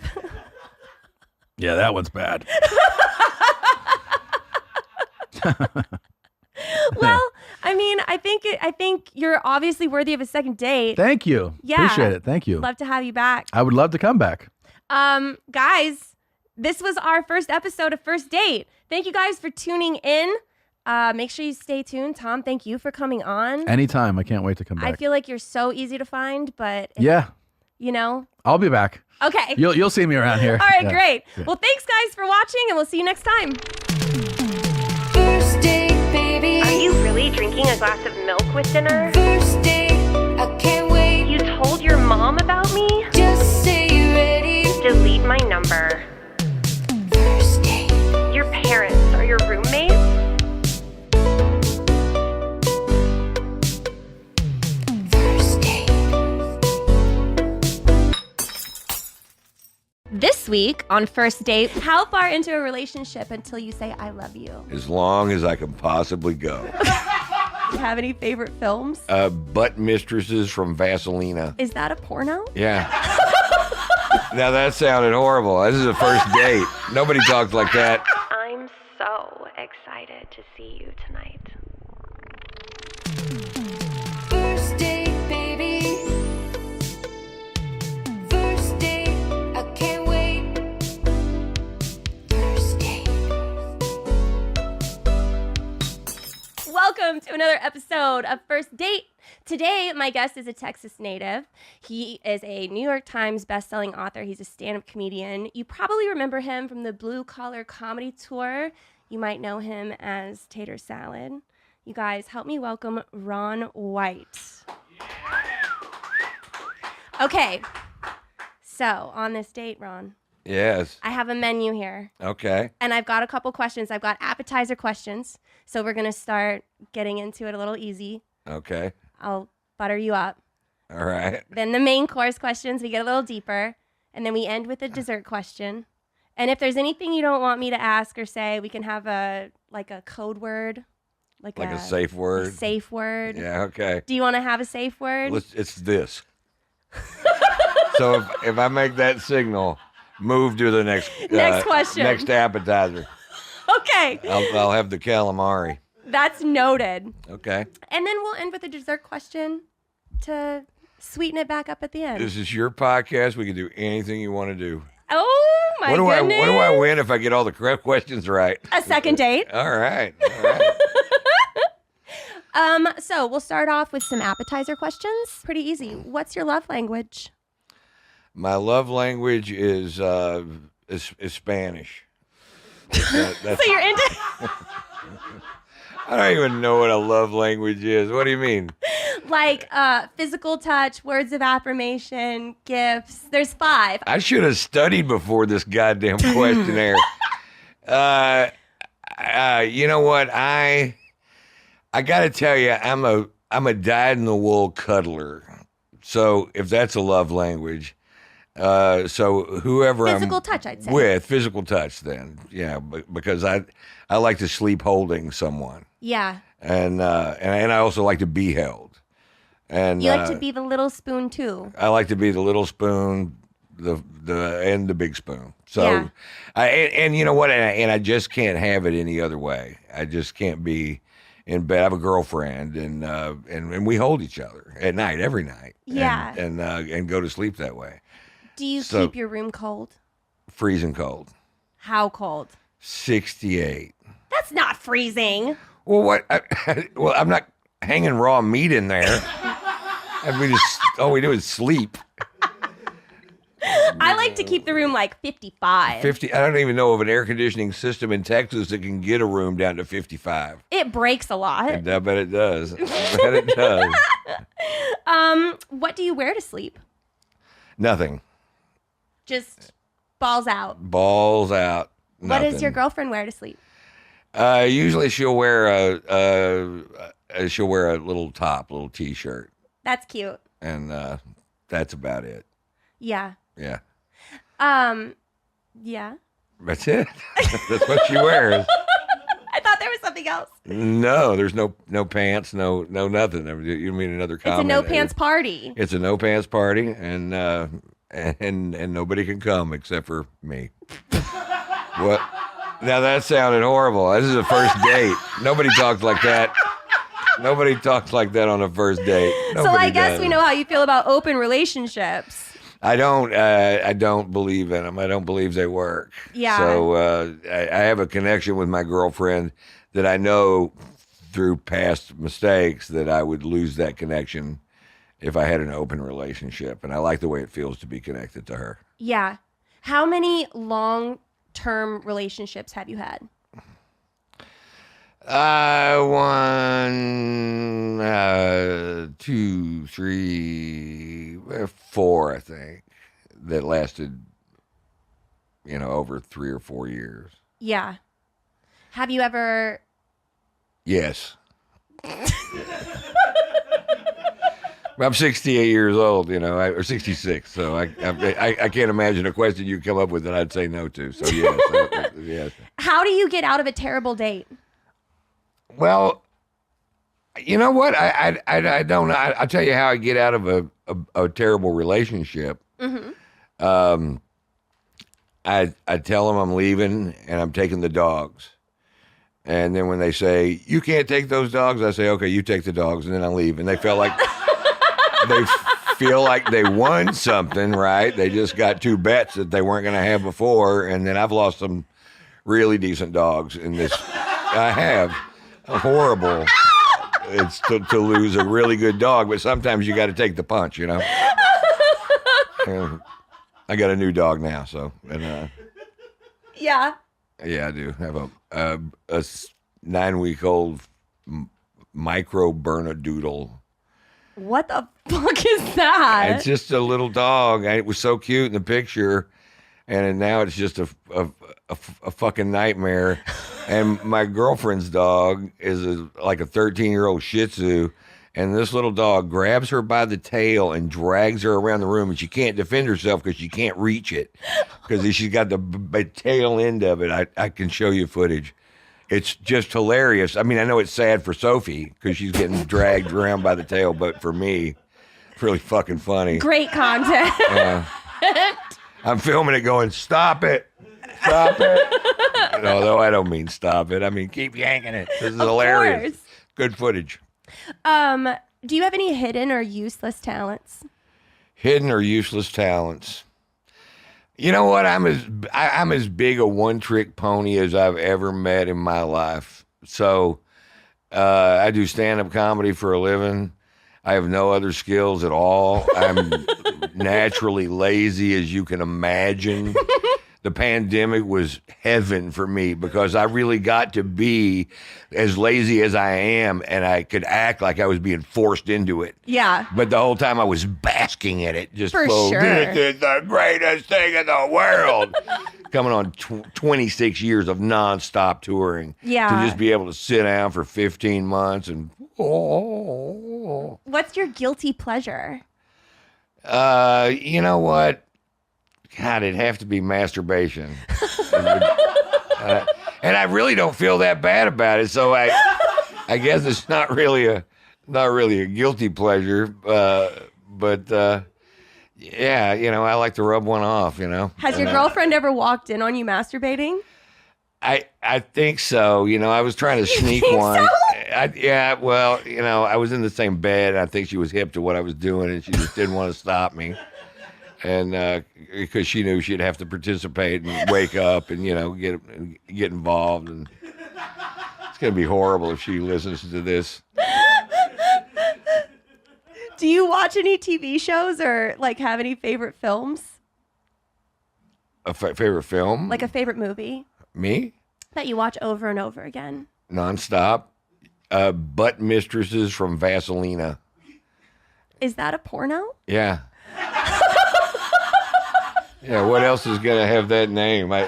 Yeah, that one's bad. Well, I mean, I think you're obviously worthy of a second date. Thank you. Yeah. Appreciate it. Thank you. Love to have you back. I would love to come back. Guys, this was our first episode of First Date. Thank you guys for tuning in. Make sure you stay tuned. Tom, thank you for coming on. Anytime. I can't wait to come back. I feel like you're so easy to find, but yeah, you know. I'll be back. Okay. You'll see me around here. All right, Yeah. great. Yeah. Well, thanks guys for watching, and we'll see you next time. First date, baby. Are you really drinking a glass of milk with dinner? First date, I can't wait. You told your mom about me? Just say you're ready. Delete my number. First date. Your parents are your roommates? First date. This week on First Date. How far into a relationship until you say I love you? As long as I can possibly go. Do you have any favorite films? Butt Mistresses from Vaselina. Is that a porno? Yeah. Now that sounded horrible. This is a first date. Nobody talks like that. I'm so excited to see you tonight. First date, baby. First date, I can't wait. First date. Welcome to another episode of First Date. Today, my guest is a Texas native. He is a New York Times bestselling author. He's a stand-up comedian. You probably remember him from the Blue Collar Comedy Tour. You might know him as Tater Salad. You guys, help me welcome Ron White. Okay, so on this date, Ron, Yes. I have a menu here. Okay. And I've got a couple questions. I've got appetizer questions. So we're going to start getting into it a little easy. Okay. I'll butter you up. All right. Then the main course questions, we get a little deeper. And then we end with a dessert question. And if there's anything you don't want me to ask or say, we can have a code word. Like a safe word. A safe word. Yeah, okay. Do you want to have a safe word? It's this. So if I make that signal, move to the next question. Next appetizer. Okay. I'll have the calamari. That's noted. Okay. And then we'll end with a dessert question to sweeten it back up at the end. This is your podcast. We can do anything you want to do. Oh, my What do goodness. I win if I get all the correct questions right? A second date. All right. All right. So we'll start off with some appetizer questions. Pretty easy. What's your love language? My love language is Spanish. That's, So you're into I don't even know what a love language is. What do you mean? like physical touch, words of affirmation, gifts. There's 5. I should have studied before this goddamn questionnaire. You know what? I got to tell you, I'm a dyed-in-the-wool cuddler. So if that's a love language, so whoever Physical I'm touch, I'd say. with, physical touch, then yeah, because I like to sleep holding someone, Yeah. and I also like to be held, and You like to be the little spoon too. I like to be the little spoon, and the big spoon. So, Yeah. and you know what? And I just can't have it any other way. I just can't be in bed. I have a girlfriend, and we hold each other at night, every night. Yeah. And go to sleep that way. Do you So- keep your room cold? Freezing cold. How cold? 68. That's not freezing. Well, what? Well, I'm not hanging raw meat in there. And all we do is sleep. I like to keep the room like 55. 50. I don't even know of an air conditioning system in Texas that can get a room down to 55. It breaks a lot. And I bet it does. I bet it does. What do you wear to sleep? Nothing. Just balls out. Balls out. What Nothing. does your girlfriend wear to sleep? Usually she'll wear a little top, little t-shirt, That's cute. and that's about it. Yeah. Yeah, Yeah. that's it. That's what she wears. I thought there was something else. No, there's no pants, no nothing. You mean another It's a comment? no pants party. It's a no pants party, and nobody can come except for me. What? Now that sounded horrible. This is a first date. Nobody talks like that. Nobody talks like that on a first date. So Nobody I guess does. we know how you feel about open relationships. I don't believe in them. I don't believe they work. Yeah. So I have a connection with my girlfriend that I know through past mistakes that I would lose that connection if I had an open relationship. And I like the way it feels to be connected to her. Yeah. How many long-term relationships have you had? 1, 2, 3, 4, I think, that lasted, over 3 or 4 years. Yeah. Have you ever... Yes. I'm 68 years old, or 66. So I can't imagine a question you come up with that I'd say no to. So yes, yes. How do you get out of a terrible date? Well, you know what? I don't know. I'll tell you how I get out of a terrible relationship. I tell them I'm leaving and I'm taking the dogs. And then when they say, you can't take those dogs, I say, okay, you take the dogs, and then I leave. And they feel like they won something, right? They just got 2 bets that they weren't going to have before. And then I've lost some really decent dogs in this. I have. Horrible. It's to lose a really good dog, but sometimes you got to take the punch, And I got a new dog now, so Yeah. yeah, I do have a 9-week-old micro Bernedoodle. What the fuck is that? It's just a little dog. It was so cute in the picture, and now it's just a fucking nightmare. And my girlfriend's dog is like a 13-year-old Shih Tzu, and this little dog grabs her by the tail and drags her around the room, and she can't defend herself because she can't reach it because she's got the tail end of it. I can show you footage. It's just hilarious. I mean, I know it's sad for Sophie because she's getting dragged around by the tail, but for me, it's really fucking funny. Great content. I'm filming it going, stop it. Stop it. Although I don't mean stop it. I mean, keep yanking it. This is hilarious. Course. Good footage. Do you have any hidden or useless talents? Hidden or useless talents. You know what? I'm as big a one-trick pony as I've ever met in my life. So I do stand-up comedy for a living. I have no other skills at all. I'm naturally lazy as you can imagine. The pandemic was heaven for me because I really got to be as lazy as I am, and I could act like I was being forced into it. Yeah. But the whole time I was basking in it. Just For sure. This is the greatest thing in the world. Coming on 26 years of nonstop touring. Yeah. To just be able to sit down for 15 months and What's your guilty pleasure? You know what? God, it'd have to be masturbation. And I really don't feel that bad about it. So I guess it's not really a guilty pleasure. But yeah, I like to rub one off, Has your girlfriend ever walked in on you masturbating? I think so. I was trying to sneak think one. so? I was in the same bed. And I think she was hip to what I was doing, and she just didn't want to stop me. And because she knew she'd have to participate and wake up and get involved, and it's gonna be horrible if she listens to this. Do you watch any TV shows or have any favorite films? A favorite film? Like a favorite movie Me? that you watch over and over again? Nonstop. Butt Mistresses from Vaselina. Is that a porno? Yeah. Yeah, what else is going to have that name? I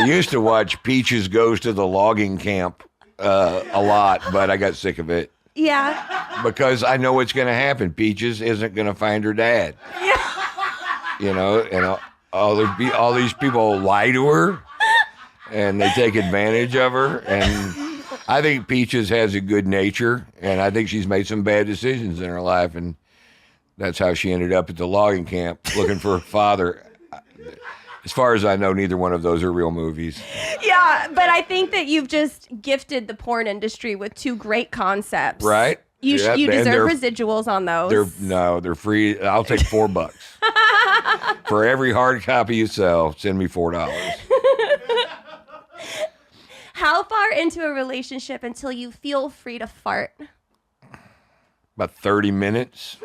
used to watch Peaches Goes to the Logging Camp a lot, but I got sick of it. Yeah. Because I know what's going to happen. Peaches isn't going to find her dad. Yeah. And all these people lie to her, and they take advantage of her. And I think Peaches has a good nature, and I think she's made some bad decisions in her life, and that's how she ended up at the logging camp looking for her father. As far as I know, neither one of those are real movies. Yeah, but I think that you've just gifted the porn industry with 2 great concepts. Right? You Yeah, you and deserve residuals on those. They're free. I'll take $4. For every hard copy you sell, send me $4. How far into a relationship until you feel free to fart? About 30 minutes.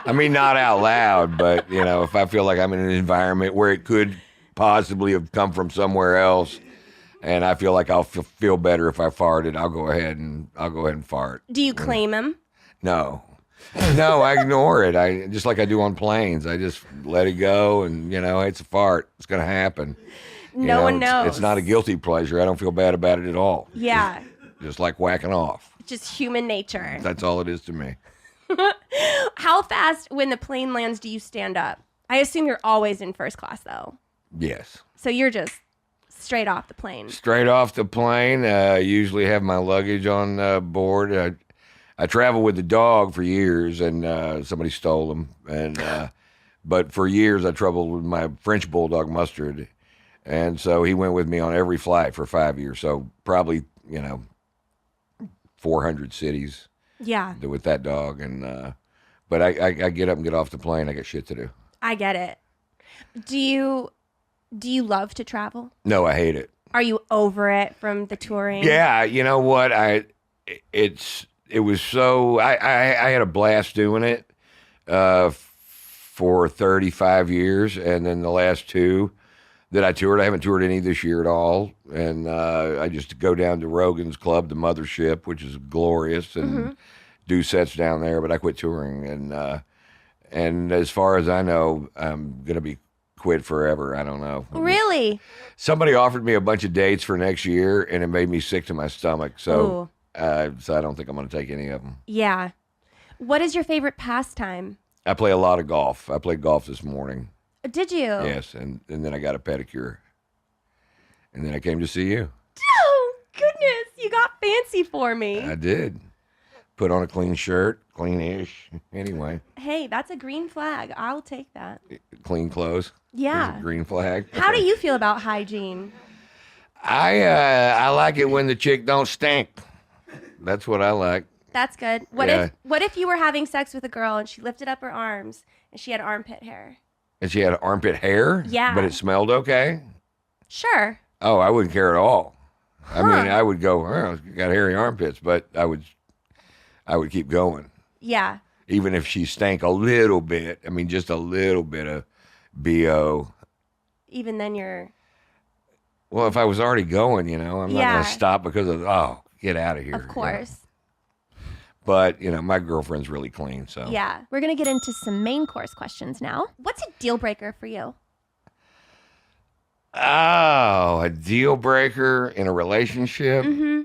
I mean, not out loud, but, if I feel like I'm in an environment where it could possibly have come from somewhere else, and I feel like I'll feel better if I farted, I'll go ahead and fart. Do you claim him? No, I ignore it. Just like I do on planes. I just let it go, and, it's a fart. It's going to happen. No one knows. It's not a guilty pleasure. I don't feel bad about it at all. Yeah. just like whacking off. Just human nature. That's all it is to me. How fast when the plane lands do you stand up? I assume you're always in first class though. Yes. So you're just straight off the plane. Straight off the plane. Usually have my luggage on board. I traveled with the dog for years, and somebody stole him. And but for years, I traveled with my French bulldog Mustard, and so he went with me on every flight for 5 years. So probably 400 cities. Yeah. With that dog, and but I get up and get off the plane. I got shit to do. I get it. Do you love to travel? No, I hate it. Are you over it from the touring? Yeah, you know what? It was so I had a blast doing it for 35 years, and then the last 2 that I toured, I haven't toured any this year at all, and I just go down to Rogan's Club, the Mothership, which is glorious, and do sets down there. But I quit touring, and as far as I know, I'm gonna be quit forever. I don't know. Really? Somebody offered me a bunch of dates for next year, and it made me sick to my stomach. So, so I don't think I'm gonna take any of them. Yeah. What is your favorite pastime? I play a lot of golf. I played golf this morning. Did you? Yes, and then I got a pedicure, and then I came to see you. Oh, goodness. You got fancy for me. I did. Put on a clean shirt, clean-ish. Anyway, Hey, that's a green flag. I'll take that. clean clothes. Yeah. There's a green flag. How Okay. do you feel about hygiene? I like it when the chick don't stink. That's what I like. That's good. What if you were having sex with a girl and she lifted up her arms and she had armpit hair? And she had armpit hair. Yeah. But it smelled okay. Sure. Oh, I wouldn't care at all. I mean, I would go, oh, you got hairy armpits, but I would keep going. Yeah. Even if she stank a little bit. I mean, just a little bit of BO. Even then you're... Well, if I was already going, I'm not going to stop because of, get out of here. Of course. But, my girlfriend's really clean, so. Yeah. We're going to get into some main course questions now. What's a deal breaker for you? Oh, a deal breaker in a relationship? Mm-hmm.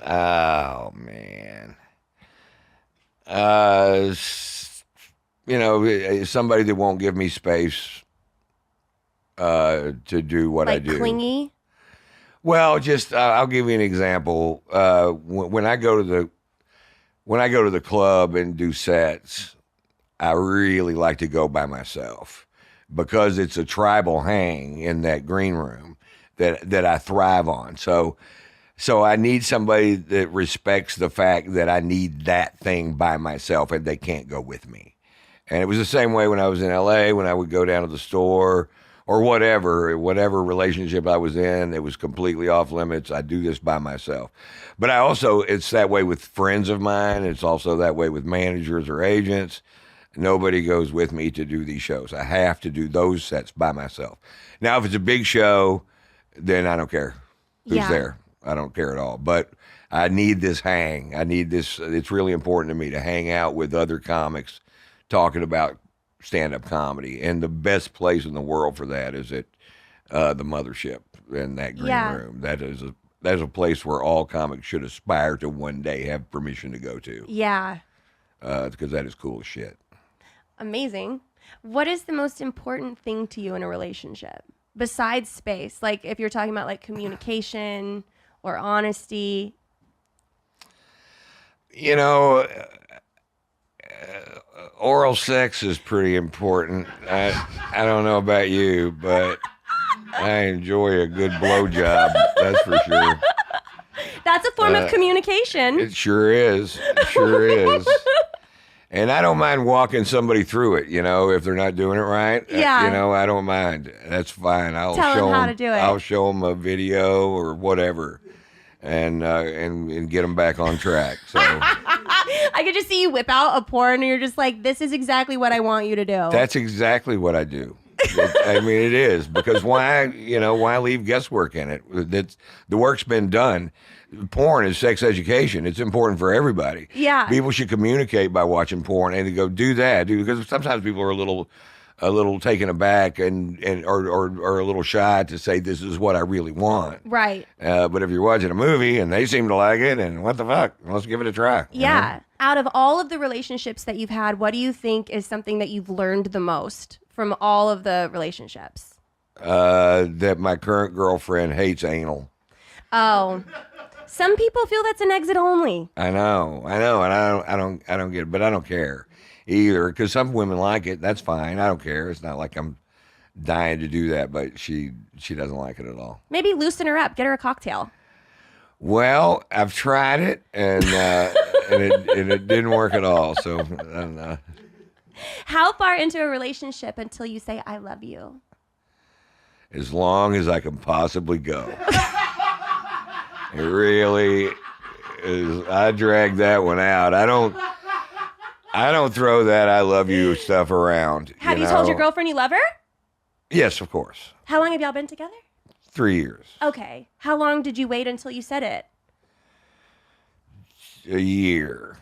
Oh, man. Somebody that won't give me space to do what I do. Like clingy? Well, just I'll give you an example. When I go to the club and do sets, I really like to go by myself because it's a tribal hang in that green room that I thrive on. So I need somebody that respects the fact that I need that thing by myself and they can't go with me. And it was the same way when I was in LA, when I would go down to the store or whatever relationship I was in, it was completely off limits. I do this by myself. But it's that way with friends of mine. It's also that way with managers or agents. Nobody goes with me to do these shows. I have to do those sets by myself. Now, if it's a big show, then I don't care who's there. I don't care at all. But I need this hang. I need this. It's really important to me to hang out with other comics talking about stand-up comedy. And the best place in the world for that is at the Mothership in that green room. That's a place where all comics should aspire to one day have permission to go to. Yeah. Because that is cool as shit. Amazing. What is the most important thing to you in a relationship besides space? Like if you're talking about like communication or honesty. Oral sex is pretty important. I don't know about you, but I enjoy a good blowjob. That's for sure. That's a form of communication. It sure is. It sure is. And I don't mind walking somebody through it, if they're not doing it right. Yeah. I don't mind. That's fine. I'll Tell show them how to do it. I'll show them a video or whatever, and get them back on track. So I could just see you whip out a porn and you're just like, this is exactly what I want you to do. that's exactly what I do. It is because why leave guesswork in it? The work's been done. Porn is sex education. It's important for everybody. Yeah. People should communicate by watching porn and they go do that, because sometimes people are a little a little taken aback or a little shy to say this is what I really want. Right. But if you're watching a movie and they seem to like it, and what the fuck, let's give it a try. you Yeah. know? Out of all of the relationships that you've had, what do you think is something that you've learned the most from all of the relationships? That my current girlfriend hates anal. Oh, some people feel that's an exit only. I know, and I don't get it, but I don't care either because some women like it. That's fine. I don't care. It's not like I'm dying to do that, but she doesn't like it at all. Maybe loosen her up, get her a cocktail. Well, I've tried it, and it didn't work at all. So, and, How far into a relationship until you say I love you? as long as I can possibly go. It really is. I dragged that one out. I don't throw that I love you stuff around. Have you told your girlfriend you love her? Yes, of course. How long have y'all been together? 3 years. Okay. How long did you wait until you said it? A year,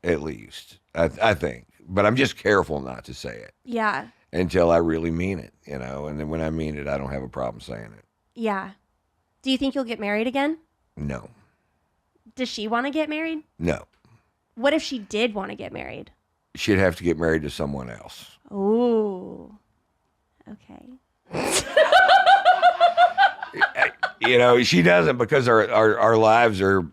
at least. I think. But I'm just careful not to say it Yeah. until I really mean it, And then when I mean it, I don't have a problem saying it. Yeah. Do you think you'll get married again? No. Does she want to get married? No. What if she did want to get married? She'd have to get married to someone else. Ooh. Okay. She doesn't because our lives are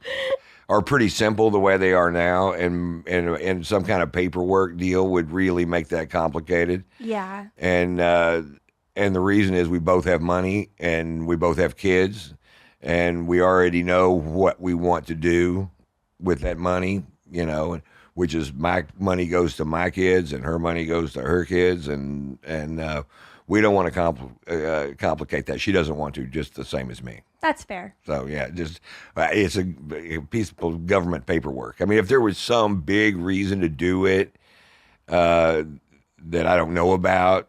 pretty simple the way they are now, and some kind of paperwork deal would really make that complicated. Yeah. And the reason is we both have money and we both have kids, and we already know what we want to do with that money, which is my money goes to my kids and her money goes to her kids, and we don't want to complicate that. She doesn't want to, just the same as me. That's fair. So yeah, just it's a piece of government paperwork. I mean, if there was some big reason to do it that I don't know about,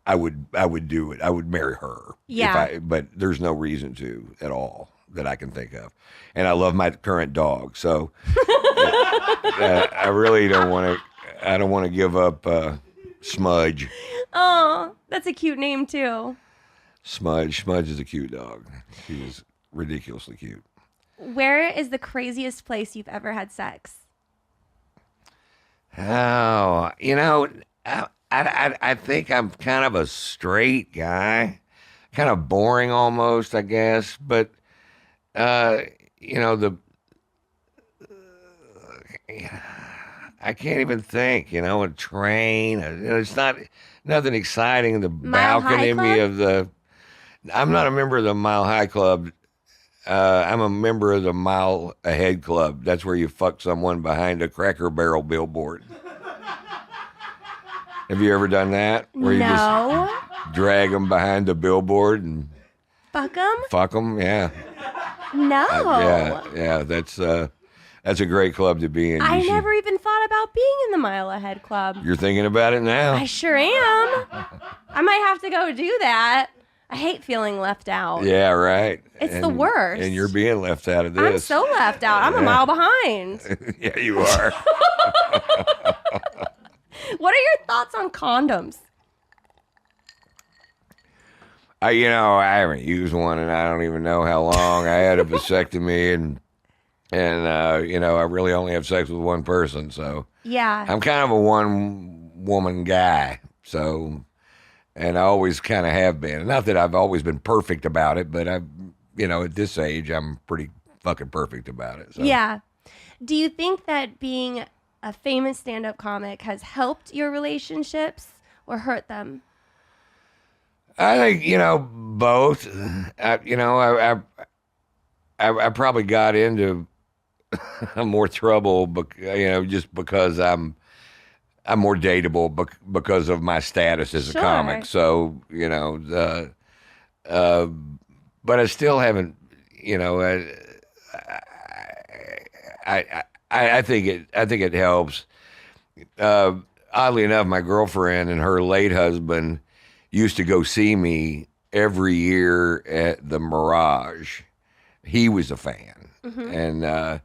I would do it. I would marry her. Yeah. But there's no reason to at all that I can think of. And I love my current dog, so I really don't want to. I don't want to give up Smudge. Oh, that's a cute name too. Smudge is a cute dog. She's ridiculously cute. Where is the craziest place you've ever had sex? Oh, I think I'm kind of a straight guy, kind of boring almost, I guess. But I can't even think. A train. It's not nothing exciting. The Mile High balcony Club? of the. I'm not a member of the Mile High Club. I'm a member of the Mile Ahead Club. That's where you fuck someone behind a Cracker Barrel billboard. Have you ever done that? Where you No. just drag them behind the billboard and Fuck 'em? fuck them? Yeah. No. Yeah. That's a great club to be in. I You should- never even thought about being in the Mile Ahead Club. You're thinking about it now? I sure am. I might have to go do that. I hate feeling left out. Yeah, right. It's the worst. And you're being left out of this. I'm so left out. I'm a mile behind. Yeah, you are. What are your thoughts on condoms? I haven't used one, and I don't even know how long. I had a vasectomy, and I really only have sex with one person, so Yeah. I'm kind of a one-woman guy. So, and I always kind of have been. Not that I've always been perfect about it, but at this age, I'm pretty fucking perfect about it. So. Yeah. Do you think that being a famous stand-up comic has helped your relationships or hurt them? I think both. I probably got into more trouble, just because I'm more dateable because of my status as a Sure. comic. So but I still haven't. I think it helps. Oddly enough, my girlfriend and her late husband used to go see me every year at the Mirage. He was a fan, and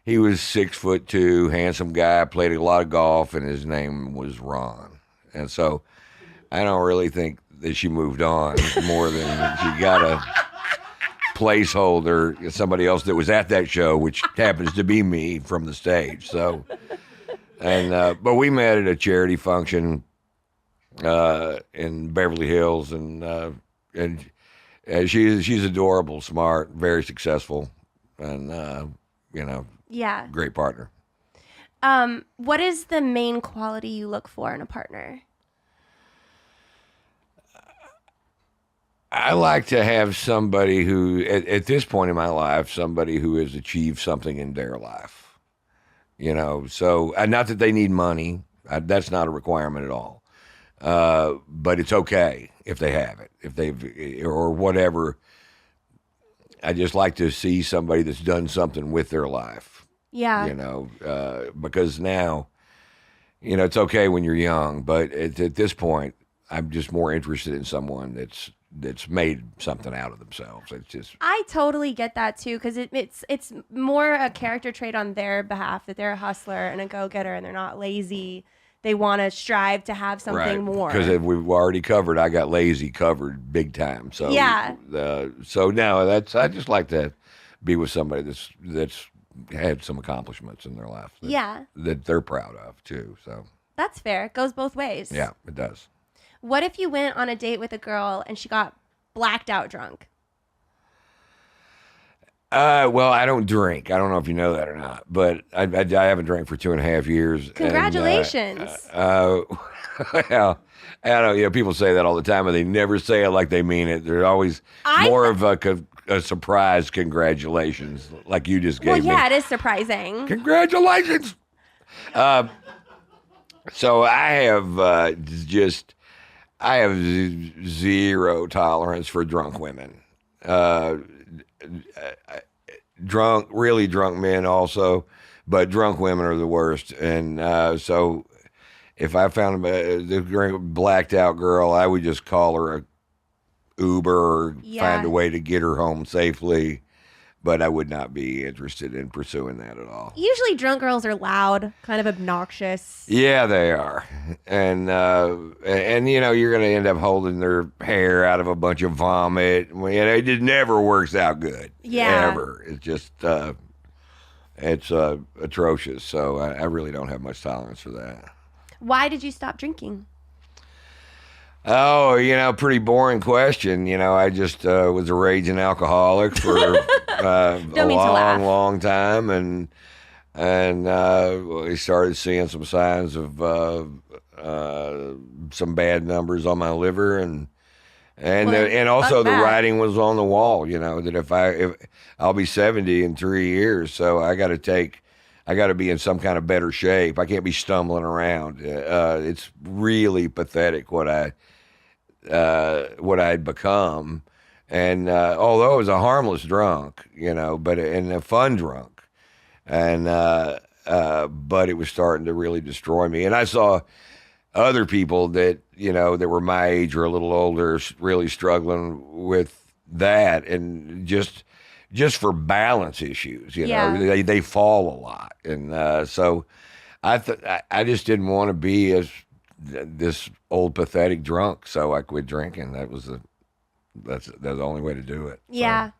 he was 6'2", handsome guy, played a lot of golf, and his name was Ron. And so I don't really think that she moved on more than she got a placeholder, somebody else that was at that show, which happens to be me from the stage. So, and but we met at a charity function in Beverly Hills, and she's adorable, smart, very successful, and Yeah. great partner. What is the main quality you look for in a partner? I like to have somebody who, at this point in my life, somebody who has achieved something in their life. So not that they need money. That's not a requirement at all. But it's okay if they have it, if they've, or whatever. I just like to see somebody that's done something with their life. Yeah. Because now, it's okay when you're young, but at this point, I'm just more interested in someone that's made something out of themselves. It's just, I totally get that too, because it's more a character trait on their behalf that they're a hustler and a go-getter and they're not lazy. They want to strive to have something more. Because we've already covered, I got lazy covered big time. So yeah. So now I just like to be with somebody that's had some accomplishments in their life. That they're proud of too. So that's fair. It goes both ways. Yeah, it does. What if you went on a date with a girl and she got blacked out drunk? Well, I don't drink. I don't know if you know that or not, but I haven't drank for 2.5 years. Congratulations. Well, I don't know. People say that all the time, and they never say it like they mean it. They're always more of a surprise congratulations, like you just gave me. Well, yeah, it is surprising. Congratulations. So I have zero tolerance for drunk women. Really drunk men also, but drunk women are the worst. And so if I found the blacked out girl, I would just call her a Uber or find a way to get her home safely. But I would not be interested in pursuing that at all. Usually drunk girls are loud, kind of obnoxious. Yeah, they are. And you're going to end up holding their hair out of a bunch of vomit. It just never works out good. Yeah. Ever. It's just, it's atrocious. So I really don't have much tolerance for that. Why did you stop drinking? Oh, pretty boring question. I just was a raging alcoholic for a long time, and we started seeing some signs of some bad numbers on my liver, and also the writing was on the wall. That if I'll be 70 in 3 years, so I got to be in some kind of better shape. I can't be stumbling around. It's really pathetic what I'd become. And although I was a harmless drunk, but a fun drunk, but it was starting to really destroy me. And I saw other people that that were my age or a little older really struggling with that, and just for balance issues, they fall a lot, and so I just didn't want to be this old pathetic drunk, so I quit drinking. That's the only way to do it. Yeah. So.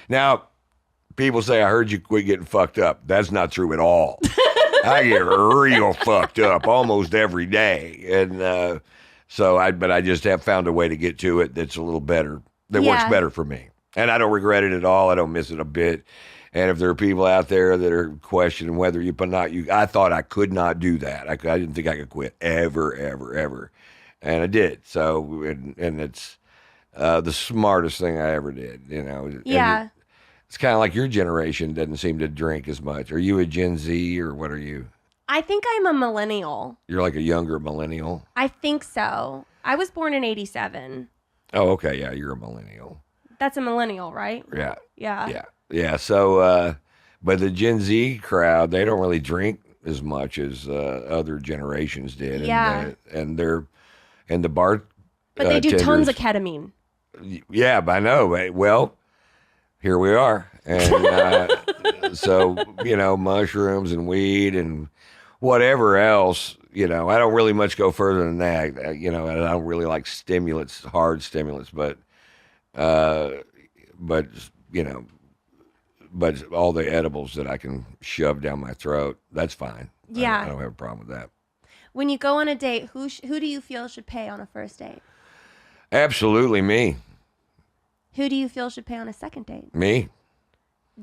Now, people say, I heard you quit getting fucked up. That's not true at all. I get real fucked up almost every day. And but I just have found a way to get to it that's a little better, that works better for me. And I don't regret it at all. I don't miss it a bit. And if there are people out there that are questioning whether I thought I could not do that. I didn't think I could quit ever, ever, ever. And I did. So, and it's the smartest thing I ever did, Yeah. It's kind of like your generation doesn't seem to drink as much. Are you a Gen Z or what are you? I think I'm a millennial. You're like a younger millennial? I think so. I was born in 87. Oh, okay. Yeah, you're a millennial. That's a millennial, right? Yeah. Yeah. Yeah. So, but the Gen Z crowd, they don't really drink as much as other generations did. Yeah. And the bar. But they do tons of ketamine. Yeah, I know. Well, here we are. And so, mushrooms and weed and whatever else, You know, I don't really much go further than that. You know, I don't really like stimulants, hard stimulants, but you know, but all the edibles that I can shove down my throat, that's fine. Yeah. I don't have a problem with that. When you go on a date, who do you feel should pay on a first date? Absolutely me. Who do you feel should pay on a second date? Me.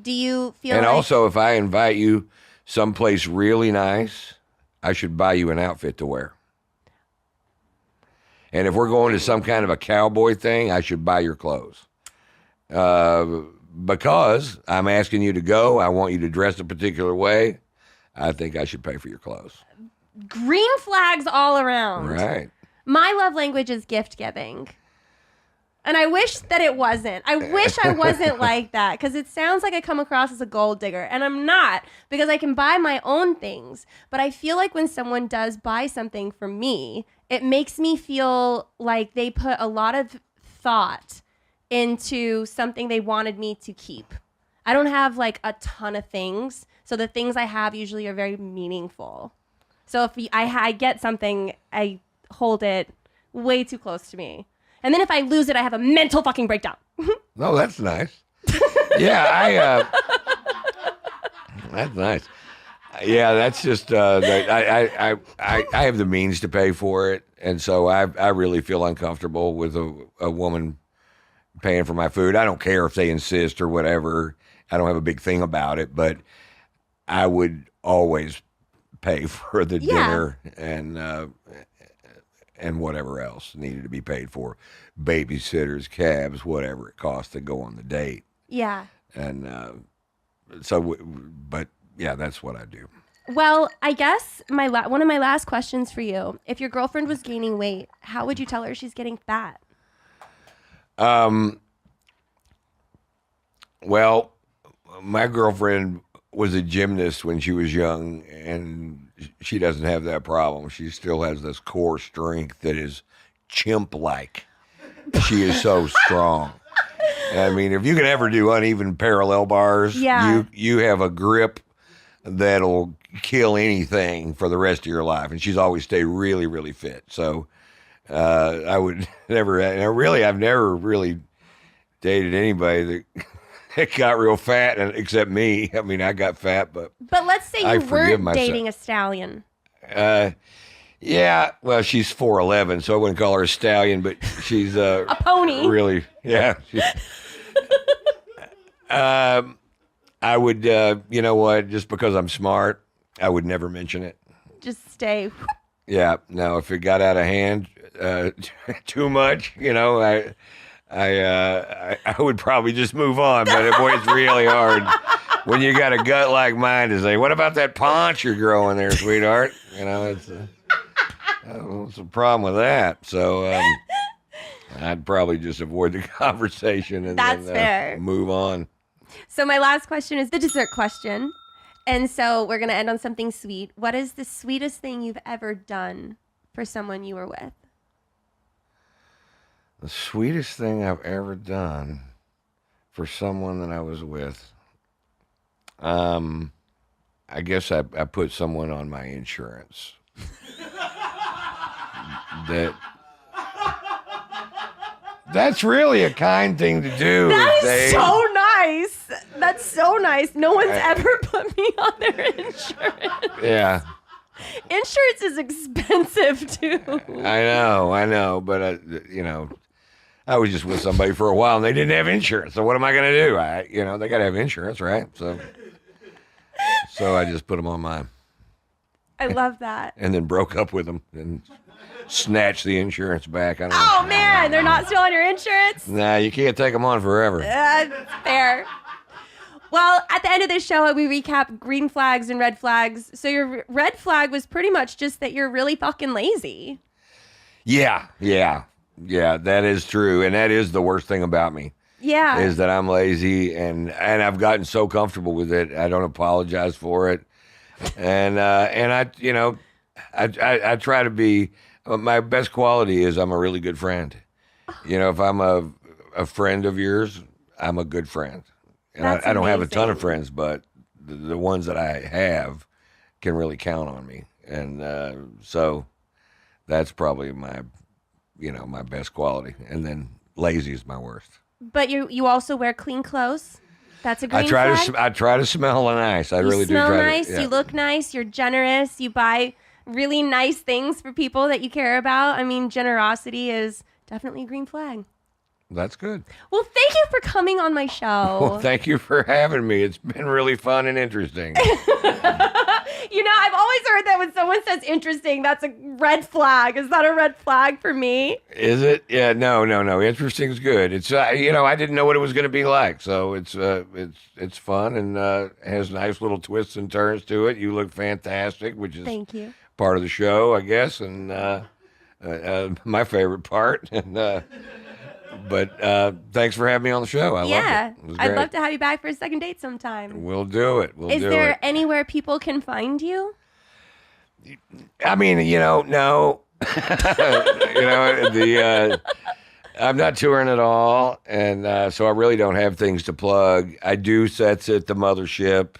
Do you feel And like... also, if I invite you someplace really nice, I should buy you an outfit to wear. And if we're going to some kind of a cowboy thing, I should buy your clothes. Because I'm asking you to go, I want you to dress a particular way, I think I should pay for your clothes. Green flags all around. Right. My love language is gift giving. And I wish that it wasn't. I wish I wasn't like that, because it sounds like I come across as a gold digger, and I'm not, because I can buy my own things. But I feel like when someone does buy something for me, it makes me feel like they put a lot of thought into something they wanted me to keep. I don't have like a ton of things, so the things I have usually are very meaningful. So if I get something, I hold it way too close to me. And then if I lose it, I have a mental fucking breakdown. No, that's nice. Yeah, that's nice. Yeah, that's just I have the means to pay for it, and so I really feel uncomfortable with a woman paying for my food. I don't care if they insist or whatever. I don't have a big thing about it, but I would always pay for the dinner and whatever else needed to be paid for, babysitters, cabs, whatever it costs to go on the date. Yeah. And but yeah, that's what I do. Well, I guess one of my last questions for you: if your girlfriend was gaining weight, how would you tell her she's getting fat? Well, my girlfriend was a gymnast when she was young, and she doesn't have that problem. She still has this core strength that is chimp-like. She is so strong. I mean, if you can ever do uneven parallel bars, you have a grip that'll kill anything for the rest of your life. And she's always stayed really, really fit. So I would never, and I've never really dated anybody that got real fat, except me. I mean, I got fat, but let's say you weren't dating a stallion. Yeah, well, she's 4'11", so I wouldn't call her a stallion, but she's a pony. Really, yeah. I would, you know what? Just because I'm smart, I would never mention it. Just stay. Yeah, no. If it got out of hand too much, you know, I would probably just move on. But boy, it's really hard when you got a gut like mine to say, "What about that paunch you're growing there, sweetheart?" You know, it's. What's the problem with that? So I'd probably just avoid the conversation and That's fair. Move on. So my last question is the dessert question. And so we're going to end on something sweet. What is the sweetest thing you've ever done for someone you were with? The sweetest thing I've ever done for someone that I was with, I guess I put someone on my insurance. That's really a kind thing to do. That is so nice. That's so nice. No one's ever put me on their insurance. Yeah. Insurance is expensive too. I know, but you know, I was just with somebody for a while and they didn't have insurance. So what am I going to do? They got to have insurance, right? So I just put them on mine. I love that. And then broke up with them and snatched the insurance back. Oh, man, they're not still on your insurance? Nah, you can't take them on forever. Fair. Well, at the end of this show, we recap green flags and red flags. So your red flag was pretty much just that you're really fucking lazy. Yeah, that is true. And that is the worst thing about me. Yeah. Is that I'm lazy and I've gotten so comfortable with it. I don't apologize for it. And I try to be, my best quality is I'm a really good friend. You know, if I'm a friend of yours, I'm a good friend. And I don't have a ton of friends, but the ones that I have can really count on me. and so that's probably my best quality. And then lazy is my worst. But you also wear clean clothes. That's a green I try flag. to I try to smell nice. I You really smell do try nice. to. Yeah. You look nice. You're generous. You buy really nice things for people that you care about. I mean, generosity is definitely a green flag. That's good. Well, thank you for coming on my show. Well, thank you for having me. It's been really fun and interesting. You know, I've always heard that when someone says interesting, that's a red flag. Is that a red flag for me? Is it? Yeah, no. Interesting is good. It's I didn't know what it was going to be like, so it's fun and has nice little twists and turns to it. You look fantastic, which is Thank you. part of the show, I guess, and my favorite part. And but thanks for having me on the show. I loved it. It was I'd great. love to have you back for a second date sometime. We'll do it. Is there anywhere people can find you? I mean, no. I'm not touring at all, and so I really don't have things to plug. I do sets at the mothership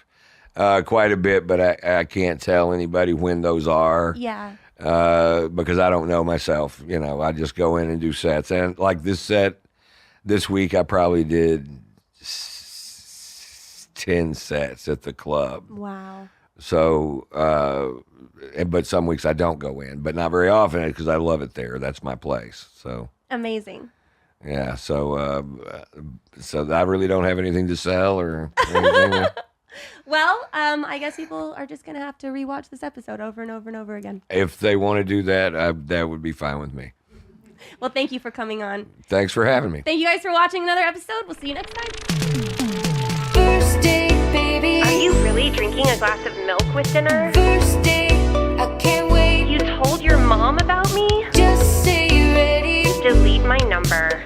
quite a bit, but I can't tell anybody when those are. Yeah. Because I don't know myself. I just go in and do sets. And like this set this week, I probably did 10 sets at the club. Wow. So, but some weeks I don't go in, but not very often because I love it there. That's my place. So, Amazing. yeah. So I really don't have anything to sell or anything. Well, I guess people are just going to have to rewatch this episode over and over and over again. If they want to do that, that would be fine with me. Well, thank you for coming on. Thanks for having me. Thank you guys for watching another episode. We'll see you next time. First date, baby. Are you really drinking a glass of milk with dinner? First date, I can't wait. You told your mom about me? Just say you're ready. Delete my number.